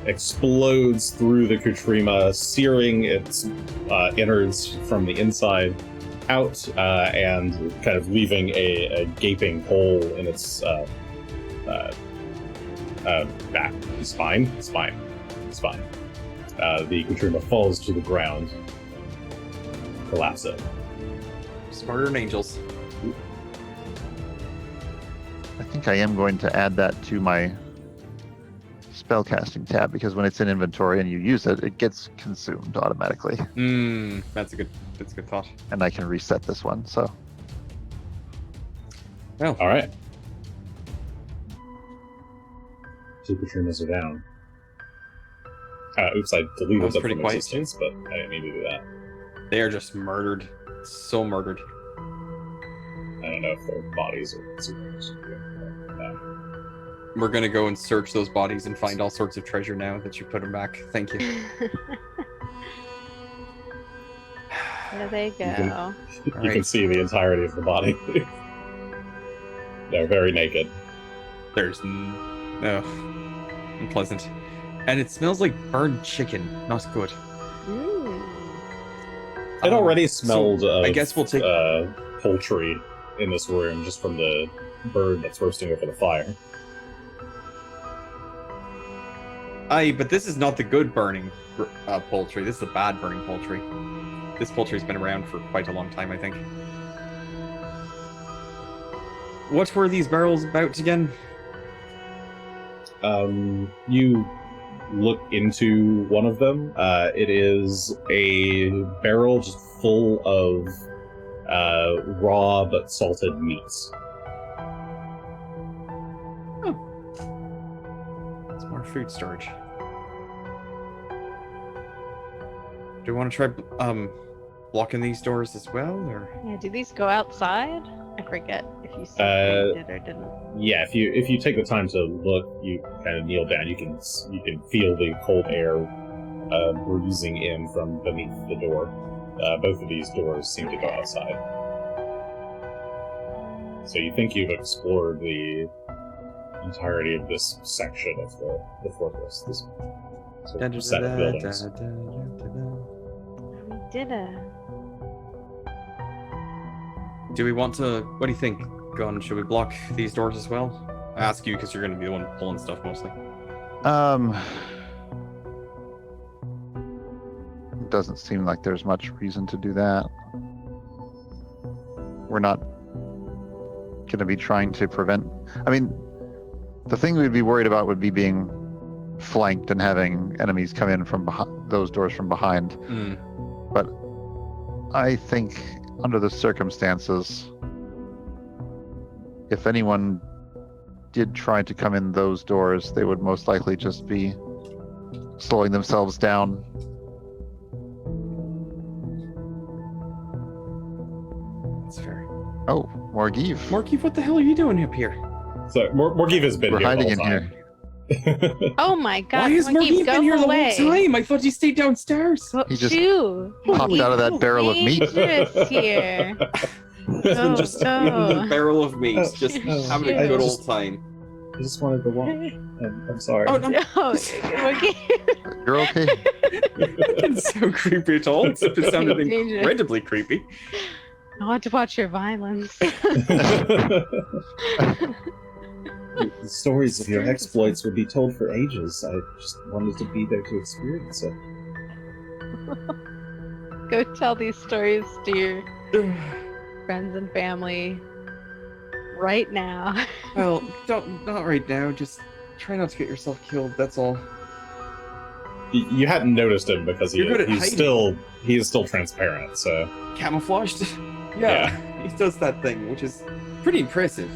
explodes through the Katrina, searing its innards from the inside out, and kind of leaving a gaping hole in its back spine. The Katrina falls to the ground, collapsing. Smarter than angels. I think I am going to add that to my spellcasting tab because when it's in inventory and you use it, it gets consumed automatically, That's a good thought. and I can reset this one. So Well, All right. Two Katrinas are down. Oops, I deleted That was them pretty from quiet. existence, but I didn't mean to do that. they are just murdered. So murdered. I don't know if their bodies are super. We're gonna go and search those bodies and find all sorts of treasure now that you put them back. Thank you. There they go. You can Alright. see the entirety of the body. They're very naked. There's no unpleasant, and it smells like burned chicken. Not good. Mm. It already smelled so of I guess we'll take. poultry in this room just from the bird that's roasting over the fire. Aye, but this is not the good burning poultry. This is the bad burning poultry. This poultry's been around for quite a long time, I think. What were these barrels about again? You look into one of them. It is a barrel just full of raw but salted meats. It's more food storage. Do you want to try blocking these doors as well, or? Yeah, do these go outside? I forget if you said they did or didn't. Yeah, if you take the time to look, you kind of kneel down. You can feel the cold air breezing in from beneath the door. Both of these doors seem to go outside. So you think you've explored the entirety of this section of the fortress, this sort of set of buildings. We did it. Do we want to? What do you think, Gunn? Should we block these doors as well? I ask you because you're going to be the one pulling stuff mostly. Doesn't seem like there's much reason to do that. We're not going to be trying to prevent. I mean, the thing we'd be worried about would be being flanked and having enemies come in from behind those doors from behind. Mm. But I think under the circumstances, if anyone did try to come in those doors, they would most likely just be slowing themselves down. That's fair. Oh, Morgiv. Morgiv, what the hell are you doing up here? So Morgiv has been We're here hiding the in whole time. here. Oh my god, Why has Morgiv, Morgiv go been here away. the whole time? I thought he stayed downstairs. He just Shough. popped out of that barrel of meat. Dangerous here. He's been just Go. eating the barrel of meat, Oh, just oh, having a I good just- old time. I just wanted to watch. I'm sorry. Oh, no. No, Morgiv. You're okay. It didn't sound creepy at all, except it sounded Dangerous. incredibly creepy. I want to watch your violence. The stories of your exploits would be told for ages. I just wanted to be there to experience it. Go tell these stories to your friends and family right now. Well, not right now. Just try not to get yourself killed. That's all. You hadn't noticed him because You're good at he's hiding. still transparent. So Camouflaged. Yeah, he does that thing, which is pretty impressive.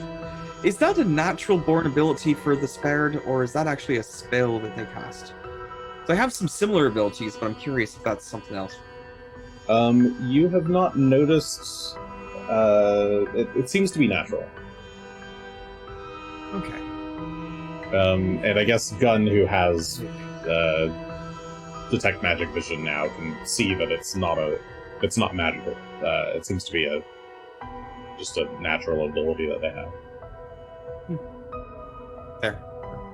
Is that a natural born ability for the Spared, or is that actually a spell that they cast? So I have some similar abilities, but I'm curious if that's something else. you have not noticed. It seems to be natural. Okay. And I guess Gunn, who has detect magic vision now, can see that it's not magical. It seems to be just a natural ability that they have. There.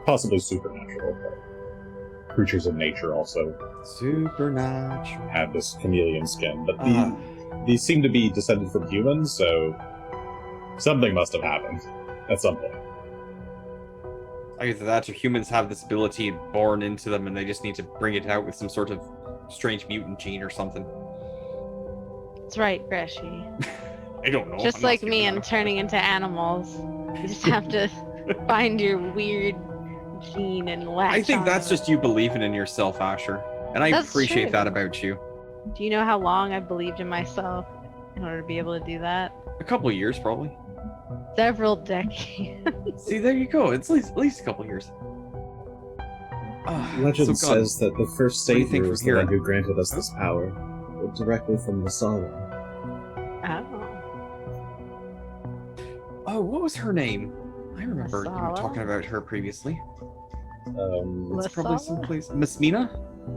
Possibly supernatural, but creatures of nature also Supernatural. have this chameleon skin. But Ah. these seem to be descended from humans, so something must have happened at some point. Either that or humans have this ability born into them and they just need to bring it out with some sort of strange mutant gene or something. That's right, Greshy. I don't know. Just I'm not like me stupid and enough. turning into animals. You just have to find your weird gene and latch I think on that's it. just you believing in yourself, Asher. And I That's appreciate true. that about you. Do you know how long I believed in myself in order to be able to do that? A couple of years, probably. Several decades. See, there you go. It's at least a couple of years. Legend so Gunn, says that the first what do you think savior from was the here? one who granted us this power, directly from the sown. Oh. Oh, what was her name? I remember you Masala? talking about her previously. Um, It's probably Masala? someplace. Miss Mina?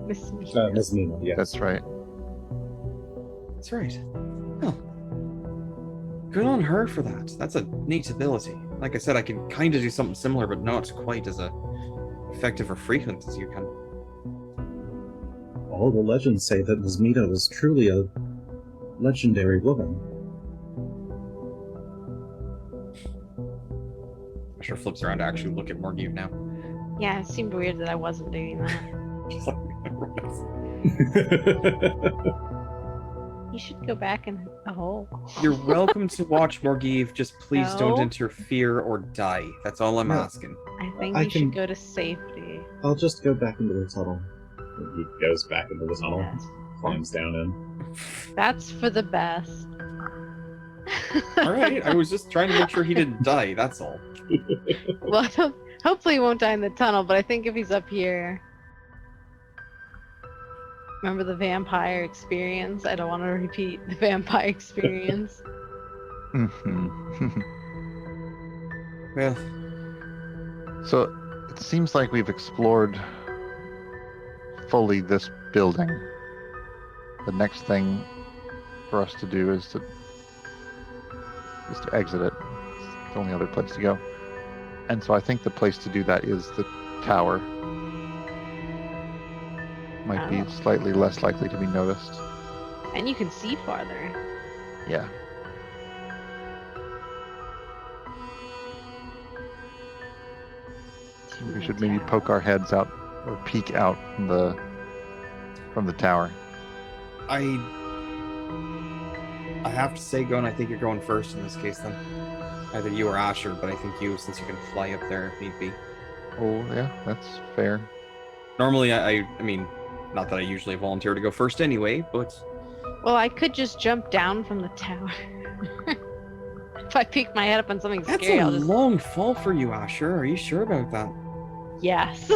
Miss Me. Ms. Mina, yes. That's right. That's right. Oh. Good on her for that. That's a neat ability. Like I said, I can kind of do something similar, but not quite as effective or frequent as you can. All the legends say that Ms. Mina was truly a legendary woman. Asher flips around to actually look at Morgiv now. Yeah, it seemed weird that I wasn't doing that. She's like, You should go back in a hole. you're welcome to watch Morgiv, just please don't No. interfere or die. That's all I'm No. asking. I think I you can- should go to safety. I'll just go back into the tunnel. He goes back into the tunnel, Yes. climbs down in. That's for the best. Alright, I was just trying to make sure he didn't die, that's all. Well, hopefully he won't die in the tunnel, but I think if he's up here... Remember the vampire experience? I don't want to repeat the vampire experience. Mhm. Well, So it seems like we've explored fully this building. The next thing for us to do is to exit it. It's the only other place to go. And so I think the place to do that is the tower. Might Oh. be slightly less likely to be noticed. And you can see farther. Yeah. We should maybe poke our heads out or peek out from the tower. I have to say, Gunn, I think you're going first in this case then. Either you or Asher, but I think you, since you can fly up there if need be. Oh yeah, that's fair. Normally, I mean, not that I usually volunteer to go first anyway, but Well, I could just jump down from the tower. If I peek my head up on something that's scary, a I'll just... long fall for you, Asher. Are you sure about that? Yes.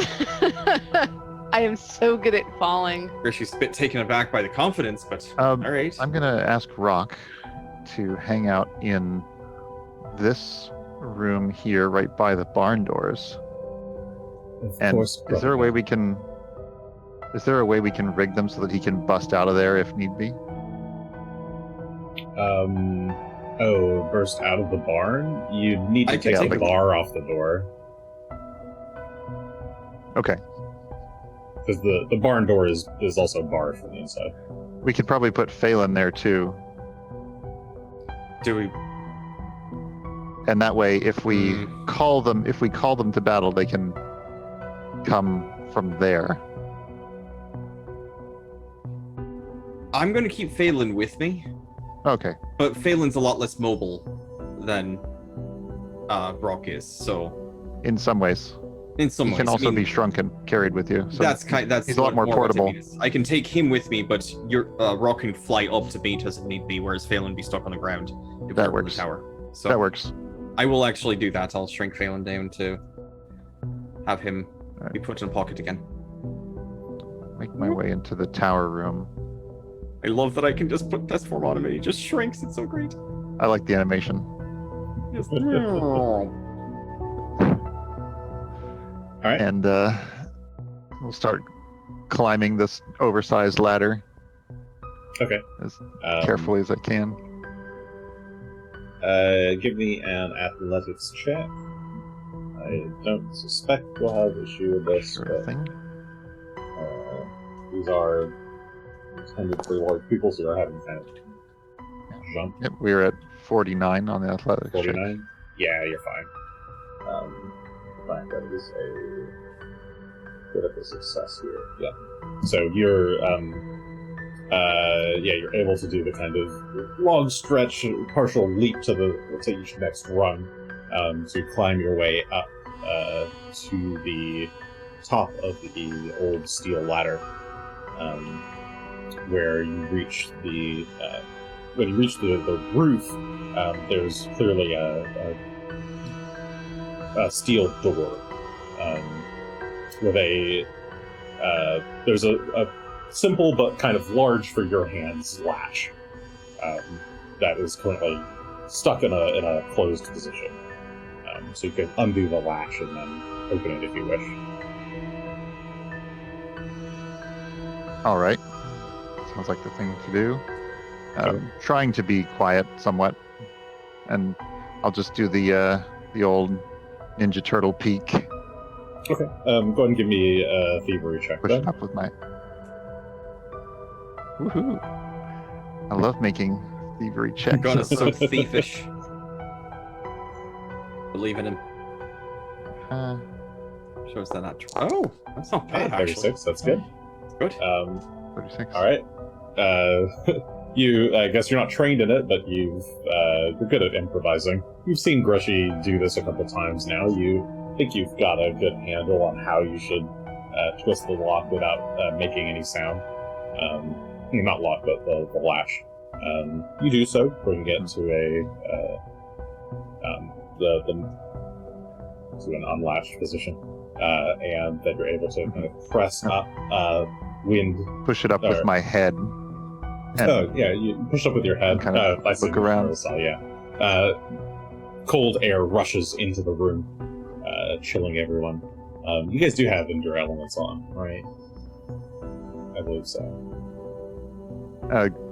I am so good at falling. Greshy's a bit taken aback by the confidence, but Um, alright. I'm gonna ask Rock to hang out in this room here, right by the barn doors. Of And course, is there a way we can rig them so that he can bust out of there if need be? Burst out of the barn? You need to I take can the take- bar off the door. Okay, Because the barn door is also barred from the inside. we could probably put Phelan there too, Do we? and that way, if we Hmm. call them to battle, they can come from there. I'm going to keep Phelan with me, Okay, but Phelan's a lot less mobile than Brock is, so in some ways, in some he ways, can also I mean, be shrunk and carried with you. So that's he's a lot more what portable. it means. I can take him with me, but your Rock can fly up to meet us if need be, whereas Phelan be stuck on the ground if That we're in works. the tower. So that works. I will actually do that. I'll shrink Phelan down to have him Alright. be put in a pocket again. Make my way into the tower room. I love that I can just put test form on him and he just shrinks. It's so great. I like the animation. Just- All right. And we'll start climbing this oversized ladder Okay. as Um, carefully as I can. Give me an athletics check. I don't suspect we'll have issue with this, Sure but thing. these are intended for large people, so they're having kind of jump. Yep, we are at 49 on the athletics check. 49? Yeah, you're fine. Fine, that is a critical success here. Yeah. So you're, you're able to do the kind of long stretch, partial leap to each next rung, to climb your way up to the top of the old steel ladder, where you reach the when you reach the roof. There's clearly a steel door with there's a simple but kind of large for your hands latch that is currently stuck in a closed position. So you could undo the latch and then open it if you wish. All right. Sounds like the thing to do. Trying to be quiet somewhat, and I'll just do the old Ninja Turtle peek. Okay. Go ahead and give me a thievery check. Push it up with my. Woohoo! I love making thievery checks. Gunn is so thievish. Believe in him. Uh, Shows that not true. Oh, that's not bad, actually. 36. That's good. Good. 36. All right. I guess you're not trained in it, but you're good at improvising. You've seen Greshy do this a couple times now. You think you've got a good handle on how you should twist the lock without making any sound. Not lock, but the latch. You do so, bring it to to an unlatched position, and then you're able to kind of press up wind. Push it up with my head. And You push up with your head. kind of look around. Cold air rushes into the room, chilling everyone. You guys do have Endure Elements on, right? I believe so.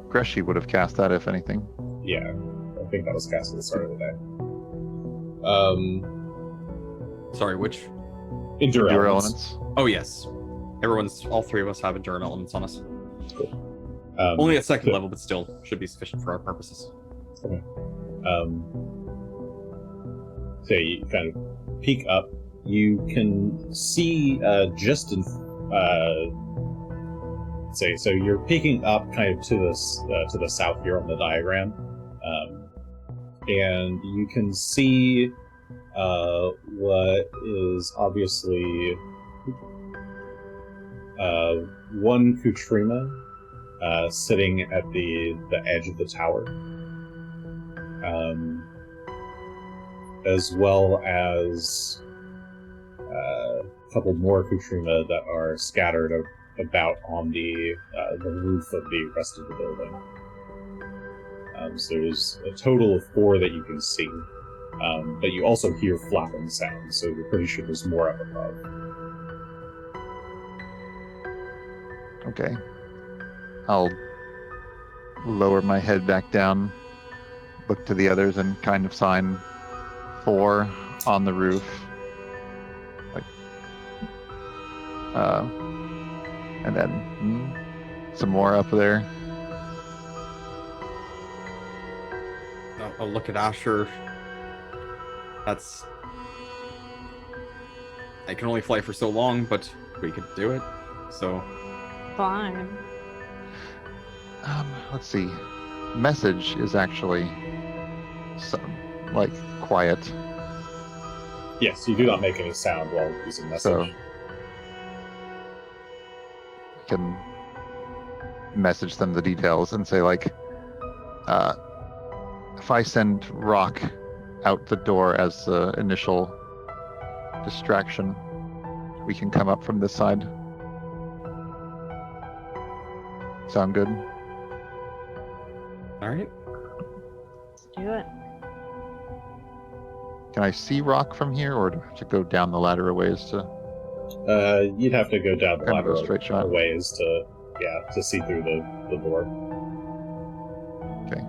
Greshy would have cast that, if anything. Yeah, I think that was cast at the start of the day. Sorry, which? Endure Endure Elements. elements. Oh, yes. All three of us have Endurance elements on us. Only Only at second level, but still should be sufficient for our purposes. So you kind of peek up. You can see just in so you're peeking up kind of to the south here on the diagram, and you can see what is obviously one Kutrima sitting at the edge of the tower, as well as a couple more Kutrima that are scattered about on the roof of the rest of the building. So there's a total of 4 that you can see, but you also hear flapping sounds, so you're pretty sure there's more up above. Okay. I'll lower my head back down, look to the others, and kind of sign 4 on the roof. And then some more up there. I'll look at Asher. I can only fly for so long, but we could do it. So. Fine. Let's see. Message is actually quiet. Yes, you do not make any sound while using message. So can message them the details and say if I send Rock out the door as the initial distraction, we can come up from this side. Sound good? All right. Let's do it. Can I see Rock from here, or do I have to go down the ladder a ways to? You'd have to go down the Kind of ladder a straight shot. a ways to see through the door. Okay.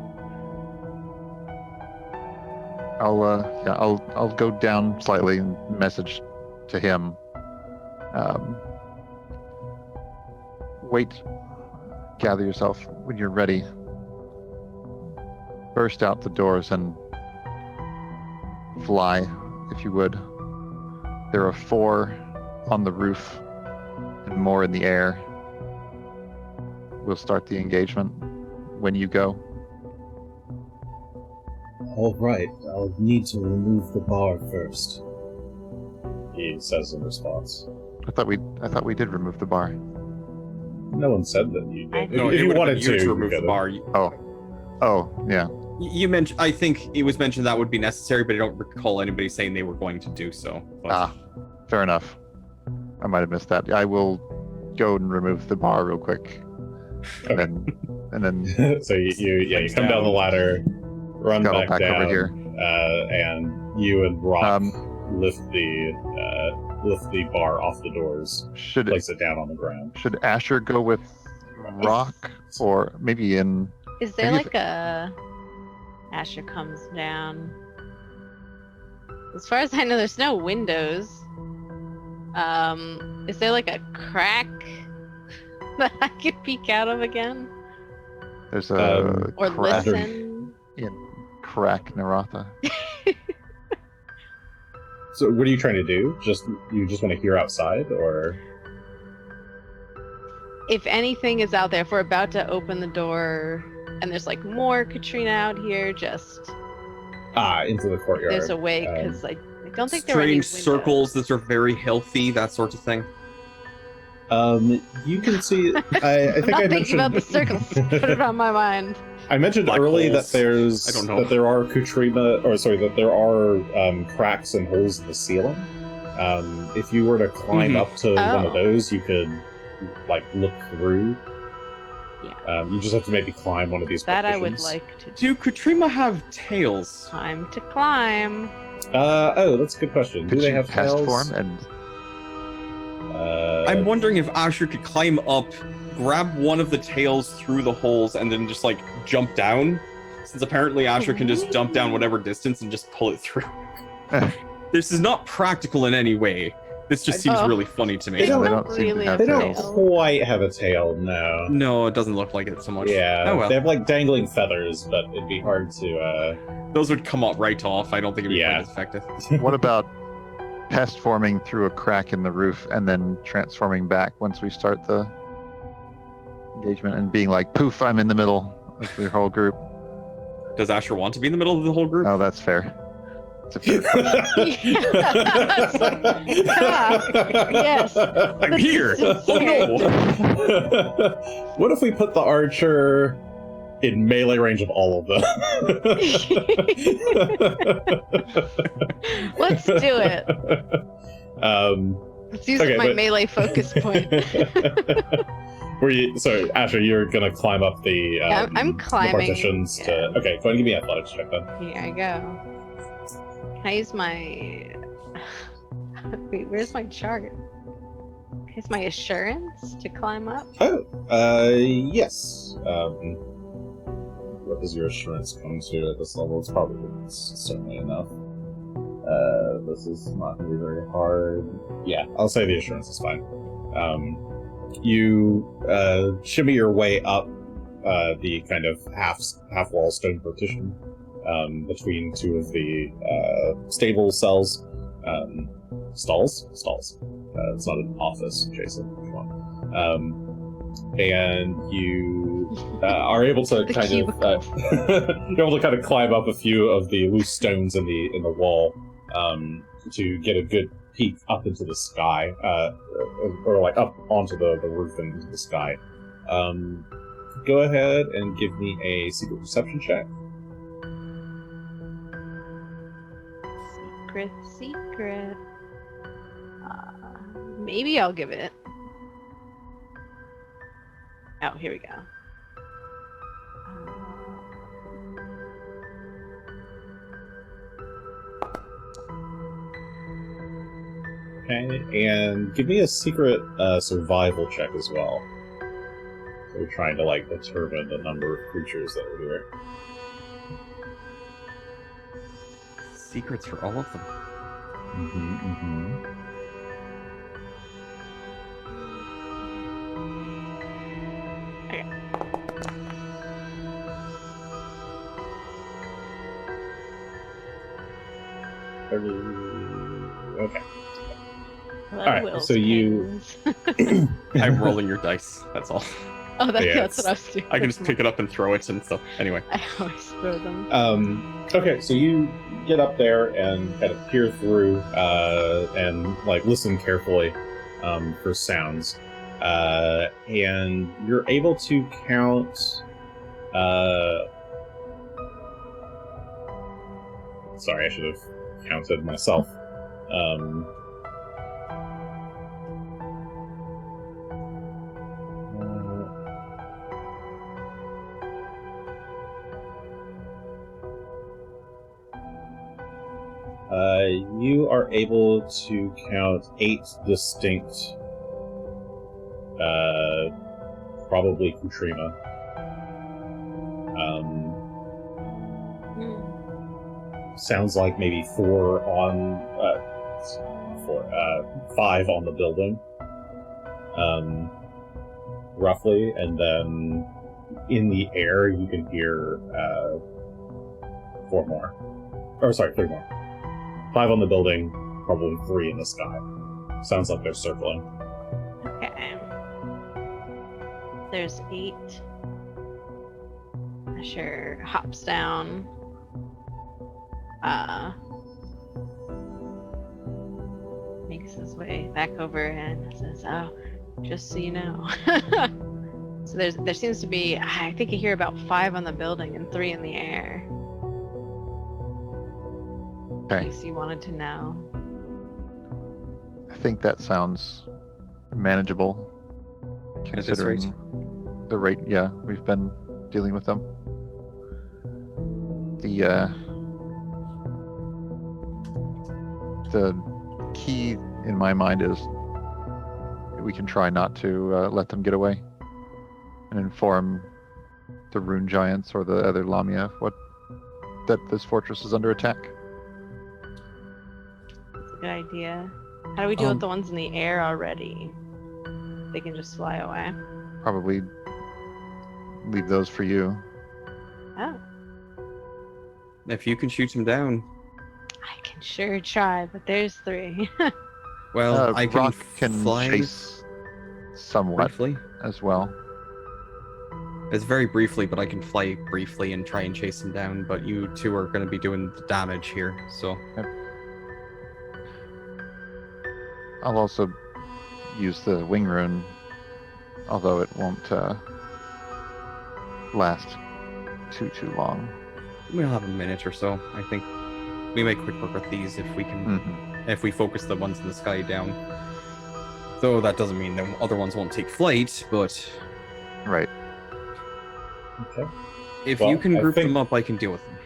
I'll go down slightly and message to him. Wait. Gather yourself when you're ready. Burst out the doors and fly, if you would. There are 4 on the roof and more in the air. We'll start the engagement when you go. All right, I'll need to remove the bar first. He says in response. I thought we did remove the bar. No one said that you did. No, if it you would have wanted been you to you remove could the have. bar. Oh, yeah. You mentioned. I think it was mentioned that would be necessary, but I don't recall anybody saying they were going to do so. But... Fair enough. I might have missed that. I will go and remove the bar real quick, and then So you come down the ladder, run scuttle back back down, over here. and You and Rock Um, lift the bar off the doors, Should place it down on the ground. should Asher go with Rock, or maybe in? Is there Maybe like a Asher comes down? As far as I know, there's no windows. Is there like a crack that I could peek out of again? There's a Or crack listen? in Crack Naratha. So, what are you trying to do? You just want to hear outside, or? If anything is out there, if we're about to open the door and there's like more Katrina out here, just Into the courtyard. there's a way, because I don't think there were any Strange circles that are very healthy, that sort of thing. You can see. I think I'm not I thinking mentioned about the circles. Put it on my mind. I mentioned Black early holes. that there's I don't know. that there are that there are cracks and holes in the ceiling. If you were to climb up to one of Oh. those, you could like look through. Yeah. You just have to maybe climb one of these. That I would partitions. like to do. Do Katrima have tails? Time to climb. Oh, that's a good question. Do Could they you have pest tails? form and I'm wondering if Asher could climb up, grab one of the tails through the holes, and then just like jump down. Since apparently Asher can just jump down whatever distance and just pull it through. This is not practical in any way. This just seems Oh. really funny to They me. don't- seem to really have They don't tails. quite have a tail, no. No, it doesn't look like it so much. Yeah, Oh well. they have like dangling feathers, but it'd be hard to. Those would come up right off. I don't think it'd be Yeah. quite as effective. What about pest forming through a crack in the roof and then transforming back once we start the engagement and being like, poof, I'm in the middle of the whole group? Does Asher want to be in the middle of the whole group? Oh, that's fair. It's a fair question. Yes. I'm here. Oh no. What if we put the archer in melee range of all of them? Let's do it. Let's use Okay, my but- melee focus point. So Asher, you're gonna climb up the Yeah, I'm the climbing, partitions yeah. to. Okay, go ahead and give me an athletics check then. Here I go. Can I use my... Wait, where's my chart? Can I use my assurance to climb up? Oh, yes. What does your assurance come to at this level? It's certainly enough. This is not going to be very hard. Yeah, I'll say the assurance is fine. You shimmy your way up the kind of half wall stone partition between two of the stable cells. Stalls? It's not an office, Jason. Come on. And you are able to The kind cubicle. of you're able to kind of climb up a few of the loose stones in the wall to get a good peek up into the sky, or like up onto the roof and into the sky. Go ahead and give me a secret perception check. Secret. Maybe I'll give it. Oh, here we go. Okay, and give me a secret survival check as well. So we're trying to like determine the number of creatures that are here. Secrets for all of them. Okay. Hello, Alright, Will's so you- pins. I'm rolling your dice. That's all. Oh, that's Yeah, what I was doing. I can just pick it up and throw it and stuff. Anyway. I always throw them. Okay, so you get up there and kind of peer through and like listen carefully for sounds, and you're able to count. Sorry, I should have counted myself. You are able to count 8 distinct, probably Kutrima. Sounds like maybe 4 on, 5 on the building, roughly, and then in the air you can hear 4 more. Or sorry, 3 more. 5 on the building, probably 3 in the sky. Sounds like they're circling. Okay. There's 8. Asher hops down. Makes his way back over and says, "Oh, just so you know." So there seems to be, I think you hear about 5 on the building and 3 in the air. Okay. In case you wanted to know. I think that sounds manageable, At this considering the rate. Yeah, we've been dealing with them. The key in my mind is we can try not to let them get away, and inform the rune giants or the other Lamia that this fortress is under attack. That's a good idea. How do we deal with the ones in the air already? They can just fly away. Probably leave those for you. Oh, If you can shoot him down, I can sure try, but there's 3. well, I can Rock can fly chase somewhat briefly. as well. It's very briefly, but I can fly briefly and try and chase him down. But you 2 are going to be doing the damage here, so I'll also use the wing rune, although it won't last too long. we'll have a minute or so. I think we make quick work with these if we can, if we focus the ones in the sky down. Though that doesn't mean the other ones won't take flight, but Right. Okay. if Well, you can I group think- them up, I can deal with them.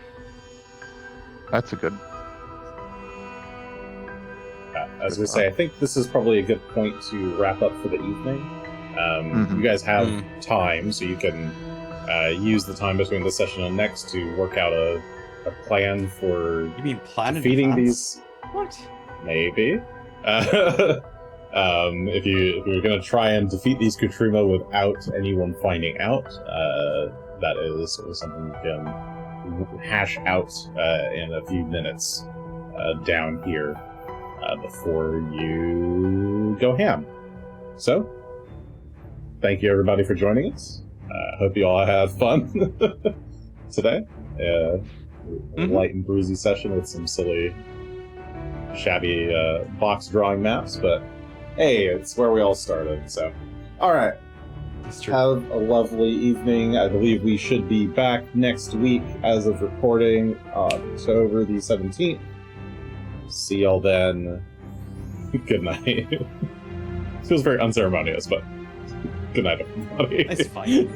That's a good. As we say, I think this is probably a good point to wrap up for the evening. You guys have time, so you can use the time between this session and next to work out a plan for You mean plan in defeating advance? these. What? Maybe. If you're going to try and defeat these Kutrima without anyone finding out, that is something you can hash out in a few minutes down here before you go ham. So, thank you everybody for joining us. Hope you all had fun today. Light and breezy session with some silly, shabby box drawing maps, but hey, it's where we all started. So, all right. That's true. Have a lovely evening. I believe we should be back next week as of recording on October the 17th. See y'all then. Good night. Feels very unceremonious, but good night, everybody. It's fine.